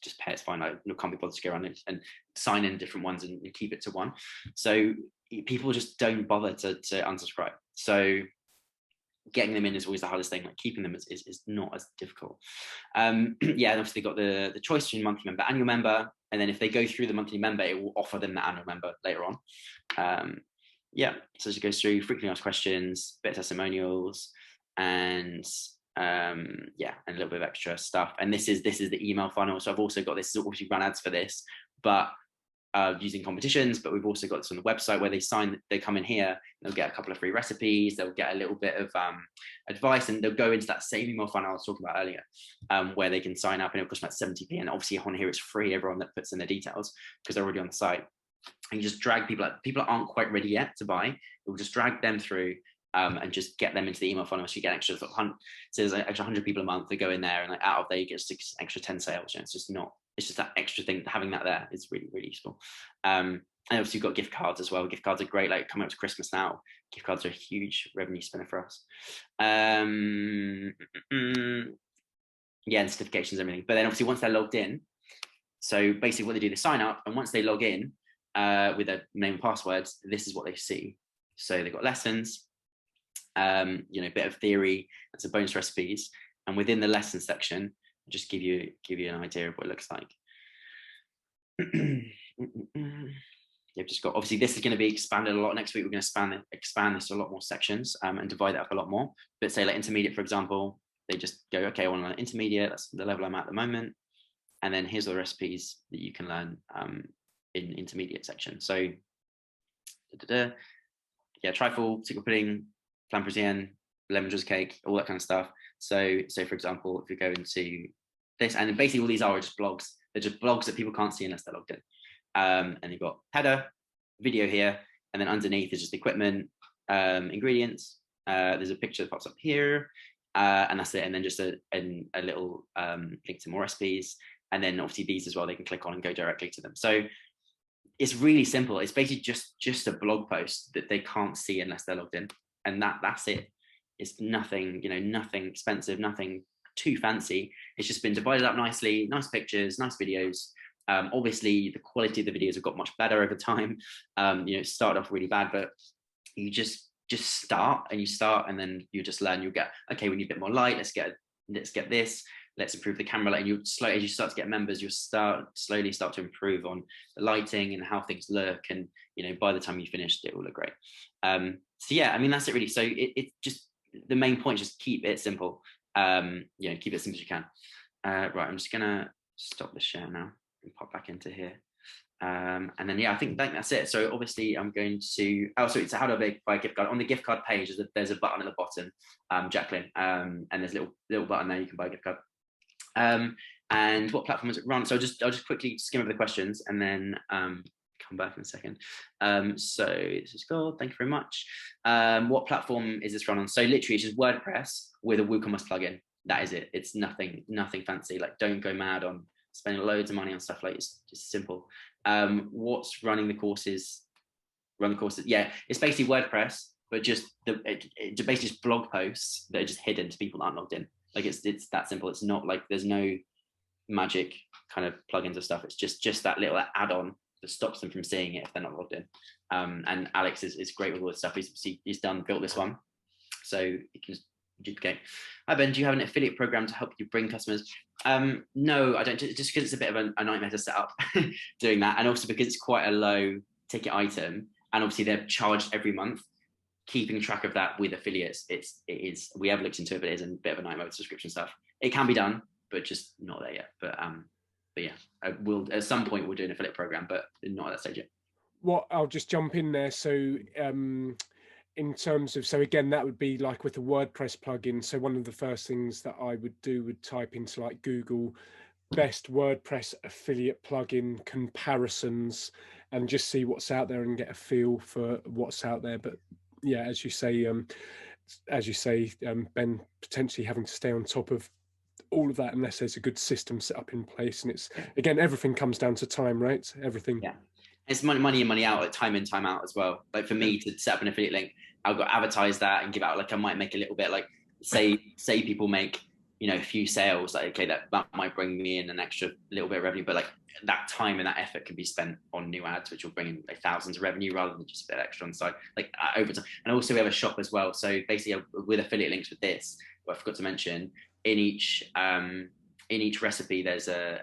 B: just pay, it's fine. I can't be bothered to go around and sign in different ones and keep it to one. So people just don't bother to unsubscribe. So getting them in is always the hardest thing. Like keeping them is not as difficult. Yeah, and obviously they've got the choice between monthly member, annual member, and then if they go through the monthly member, it will offer them the annual member later on. Yeah, so as it goes through frequently asked questions, bit of testimonials, and yeah, and a little bit of extra stuff. And this is the email funnel. So I've also got this, obviously run ads for this, but using competitions, but we've also got this on the website where they come in here, they'll get a couple of free recipes, they'll get a little bit of advice, and they'll go into that same email funnel I was talking about earlier, where they can sign up, and it'll cost about 70p. And obviously on here it's free, everyone that puts in their details, because they're already on the site. And you just drag people aren't quite ready yet to buy, we'll just drag them through, and just get them into the email funnel. So you get an extra sort of so there's an extra 100 people a month that go in there, and like out of there you get 6 extra 10 sales. You know, it's just that extra thing. Having that there is really, really useful. And obviously you've got gift cards as well. Gift cards are great, like coming up to Christmas now. Gift cards are a huge revenue spinner for us. Yeah, and certifications and everything. But then obviously once they're logged in, so basically what they do, they sign up, and once they log in with their name and passwords, this is what they see. So they've got lessons, you know, a bit of theory and some bonus recipes. And within the lesson section, I'll just give you an idea of what it looks like. You've just got, obviously this is going to be expanded a lot next week. We're going to expand this to a lot more sections and divide it up a lot more. But say like intermediate, for example, they just go, okay, I want to learn intermediate. That's the level I'm at the moment. And then here's all the recipes that you can learn in intermediate section. So, yeah, trifle, secret pudding, flan Parisienne, lemon drizzle cake, all that kind of stuff. So for example, if you go into this, and basically all these are just blogs. They're just blogs that people can't see unless they're logged in. And you've got header, video here, and then underneath is just equipment, ingredients. There's a picture that pops up here, and that's it. And then just a little link to more recipes. And then obviously these as well, they can click on and go directly to them. So it's really simple. It's basically just a blog post that they can't see unless they're logged in. And that's it. It's nothing, you know, nothing expensive, nothing too fancy. It's just been divided up nicely, nice pictures, nice videos. Obviously the quality of the videos have got much better over time. You know, it started off really bad, but you just start and then you just learn. You'll get, okay, we need a bit more light. Let's get this. Let's improve the camera light. And you slowly, as you start to get members, you'll slowly start to improve on the lighting and how things look. And, you know, by the time you finished, it will look great. So yeah, I mean, that's it really. So it just, the main point, just keep it simple. You know, keep it as simple as you can. Right, I'm just gonna stop the share now and pop back into here. And then, yeah, I think that's it. So obviously I'm going to, it's how do I buy a gift card? On the gift card page, there's a button at the bottom, Jacqueline, and there's a little button there, you can buy a gift card. And what platform is it run? So I'll just quickly skim over the questions and then come back in a second. So this is good, thank you very much. What platform is this run on? So literally it's just WordPress with a WooCommerce plugin. That is it. It's nothing fancy. Like, don't go mad on spending loads of money on stuff. Like, it's just simple. What's running the courses? Yeah, it's basically WordPress, but just basically just blog posts that are just hidden to people that aren't logged in. Like, it's that simple. It's not like there's no magic kind of plugins or stuff. It's just that little add-on that stops them from seeing it if they're not logged in. And Alex is great with all this stuff. He's built this one, so you can just duplicate. Hi Ben, do you have an affiliate program to help you bring customers? No, I don't, just because it's a bit of a nightmare to set up doing that, and also because it's quite a low ticket item, and obviously they're charged every month. Keeping track of that with affiliates, it is, we have looked into it, but it is a bit of a nightmare with subscription stuff. It can be done, but just not there yet. But yeah, we'll at some point we'll do an affiliate program, but not at that stage yet.
A: Well, I'll just jump in there. So in terms of, so again, that would be like with the WordPress plugin. So one of the first things that I would do would type into like Google best WordPress affiliate plugin comparisons and just see what's out there and get a feel for what's out there. But yeah, as you say, Ben, potentially having to stay on top of all of that unless there's a good system set up in place. And it's, again, everything comes down to time, right? Everything.
B: Yeah. It's money in, money out, like time in, time out as well. Like for me to set up an affiliate link, I've got to advertise that and give out, like I might make a little bit, like say people make, you know, a few sales, like, okay, that might bring me in an extra little bit of revenue, but like that time and that effort can be spent on new ads, which will bring in like thousands of revenue rather than just a bit extra on the side, like over time. And also we have a shop as well. So basically with affiliate links with this, what I forgot to mention, in each recipe, there's a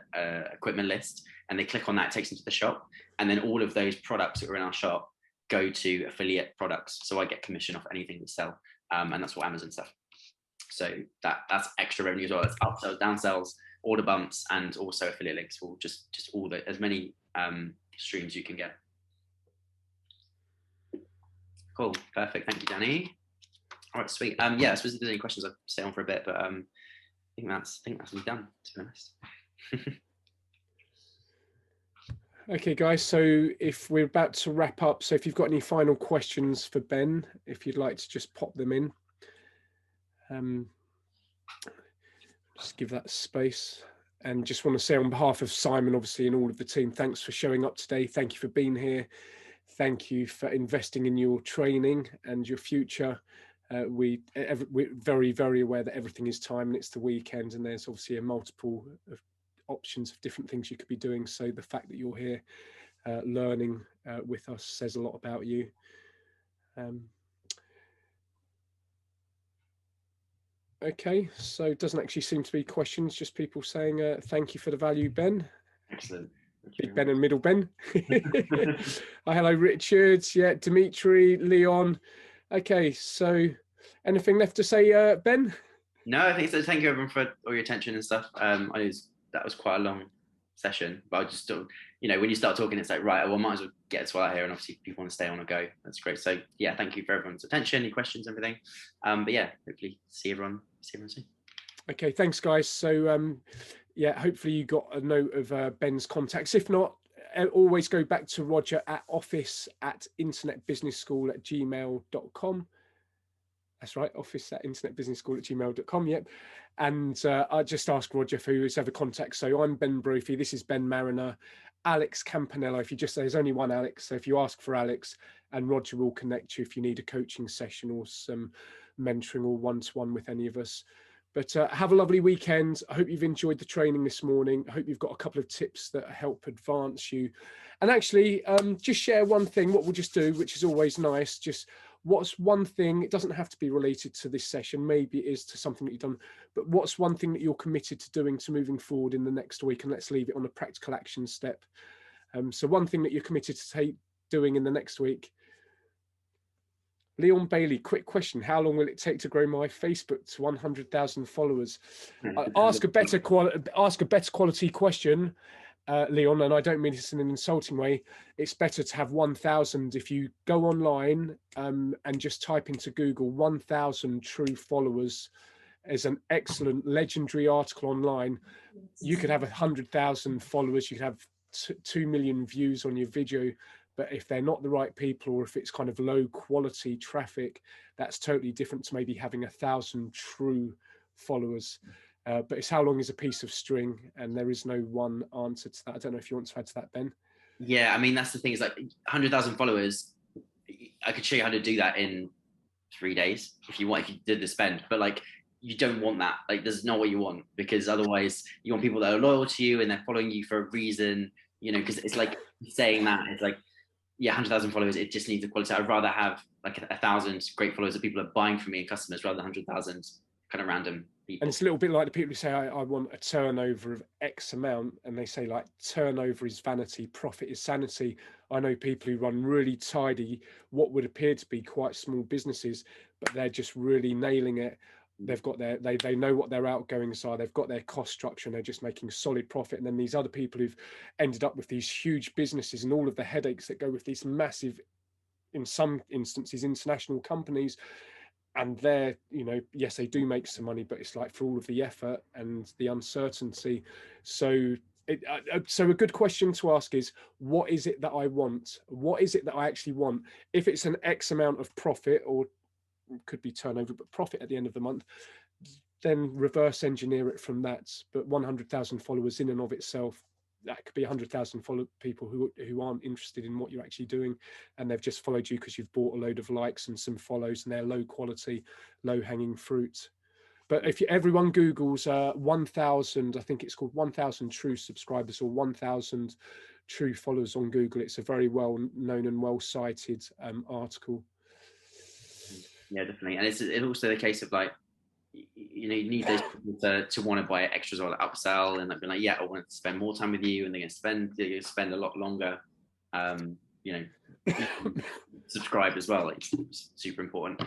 B: equipment list, and they click on that, it takes them to the shop. And then all of those products that are in our shop go to affiliate products. So I get commission off anything we sell. And that's what Amazon stuff. So that's extra revenue as well. It's upsells, downsells, order bumps, and also affiliate links for just all the, as many streams you can get. Cool, perfect. Thank you, Danny. All right, sweet. Yeah, I suppose if there's any questions, I'll stay on for a bit, but I think that's me done, to be honest.
A: Okay, guys, so if we're about to wrap up, so if you've got any final questions for Ben, if you'd like to just pop them in, just give that space. And just want to say on behalf of Simon, obviously, and all of the team, thanks for showing up today. Thank you for being here. Thank you for investing in your training and your future. We're very, very aware that everything is time and it's the weekend, and there's obviously a multiple of options of different things you could be doing. So the fact that you're here learning with us says a lot about you. Okay, so it doesn't actually seem to be questions, just people saying thank you for the value, Ben.
B: Excellent.
A: Big Ben and Middle Ben. Hello, Richard. Yeah, Dimitri, Leon. Okay, so anything left to say, Ben?
B: No, I think so. Thank you everyone for all your attention and stuff. I know that was quite a long session, but I just don't, when you start talking, it's like, right, well, I might as well get this all out here, and obviously people want to stay on and go. That's great. So yeah, thank you for everyone's attention, your questions, everything. But yeah, hopefully see everyone soon.
A: Okay, thanks guys. So yeah, hopefully you got a note of Ben's contacts. If not, always go back to Roger at office@internetbusinessschool@gmail.com. That's right, office@internetbusinessschool@gmail.com. Yep. And I just ask Roger for who's ever contact. So I'm Ben Brophy. This is Ben Mariner. Alex Campanello. If you just say there's only one Alex, so if you ask for Alex, and Roger will connect you if you need a coaching session or some mentoring or one-to-one with any of us. But have a lovely weekend. I hope you've enjoyed the training this morning. I hope you've got a couple of tips that help advance you. And actually, just share one thing, what we'll just do, which is always nice. Just what's one thing, it doesn't have to be related to this session, maybe it is to something that you've done, but what's one thing that you're committed to doing to moving forward in the next week? And let's leave it on a practical action step. So one thing that you're committed to doing in the next week. Leon Bailey, quick question. How long will it take to grow my Facebook to 100,000 followers? Ask a better quality question, Leon, and I don't mean this in an insulting way. It's better to have 1,000. If you go online and just type into Google 1,000 true followers, is an excellent legendary article online. You could have 100,000 followers. You could have 2 million views on your video. But if they're not the right people, or if it's kind of low quality traffic, that's totally different to maybe having 1,000 true followers. But it's how long is a piece of string, and there is no one answer to that. I don't know if you want to add to that, Ben.
B: Yeah, I mean, that's the thing, is like 100,000 followers. I could show you how to do that in 3 days if you want, if you did the spend, but like, you don't want that. Like, there's not what you want, because otherwise you want people that are loyal to you and they're following you for a reason, because it's like saying that, it's like, yeah, 100,000 followers, it just needs the quality. I'd rather have like 1,000 great followers that people are buying from me and customers, rather than 100,000 kind of random people.
A: And it's a little bit like the people who say, I want a turnover of X amount, and they say like turnover is vanity, profit is sanity. I know people who run really tidy, what would appear to be quite small businesses, but they're just really nailing it. They've got they know what their outgoings are, they've got their cost structure, and they're just making solid profit. And then these other people who've ended up with these huge businesses and all of the headaches that go with these massive, in some instances, international companies. And they're, yes, they do make some money, but it's like for all of the effort and the uncertainty. So so a good question to ask is, what is it that I want? What is it that I actually want? If it's an X amount of profit, or could be turnover, but profit at the end of the month, then reverse engineer it from that. But 100,000 followers in and of itself, that could be 100,000 people who aren't interested in what you're actually doing, and they've just followed you because you've bought a load of likes and some follows, and they're low quality, low hanging fruit. But if everyone Googles 1,000, I think it's called 1,000 true subscribers or 1,000 true followers on Google, it's a very well known and well cited article.
B: Yeah, definitely. And it's also the case of like, you need those people to want to buy extras or upsell, and like, be like, yeah, I want to spend more time with you, and they're going to spend a lot longer. Subscribe as well. Like, it's super important.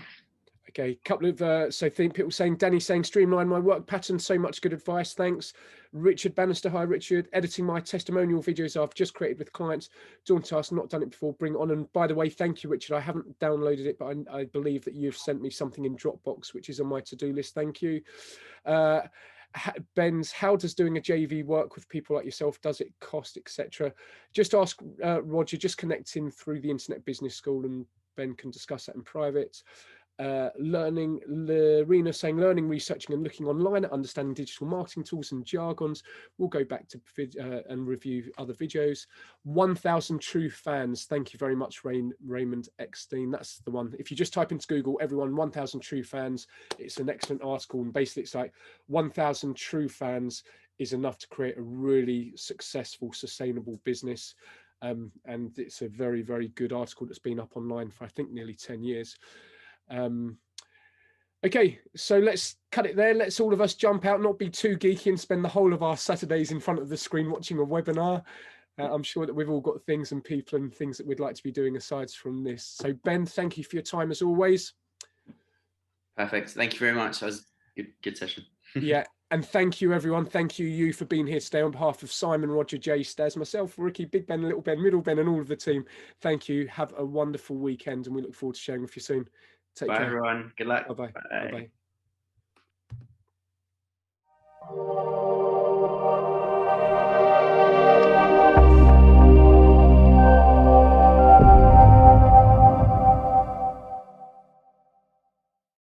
A: Okay, couple of people saying, Danny saying, streamline my work pattern, so much good advice, thanks. Richard Bannister, hi Richard, editing my testimonial videos I've just created with clients, daunting task, not done it before, bring it on. And by the way, thank you Richard, I haven't downloaded it, but I believe that you've sent me something in Dropbox, which is on my to-do list, thank you. Ben's, how does doing a JV work with people like yourself? Does it cost, etc.? Just ask Roger, just connect in through the Internet Business School and Ben can discuss that in private. Learning, Lorena saying learning, researching and looking online at understanding digital marketing tools and jargons. We'll go back to and review other videos. 1,000 true fans. Thank you very much, Raymond Eckstein. That's the one. If you just type into Google, everyone, 1,000 true fans, it's an excellent article. And basically it's like 1,000 true fans is enough to create a really successful, sustainable business. And it's a very, very good article that's been up online for, I think, nearly 10 years. Okay, so let's cut it there. Let's all of us jump out, not be too geeky and spend the whole of our Saturdays in front of the screen watching a webinar. I'm sure that we've all got things and people and things that we'd like to be doing aside from this. So Ben, thank you for your time as always.
B: Perfect. Thank you very much. That was a good session.
A: Yeah, and thank you everyone. Thank you for being here today on behalf of Simon, Roger, Jay, Staz, myself, Ricky, Big Ben, Little Ben, Middle Ben and all of the team. Thank you. Have a wonderful weekend and we look forward to sharing with you soon. Take care.
B: Bye everyone. Good luck.
A: Bye-bye.
B: Bye.
A: Bye-bye.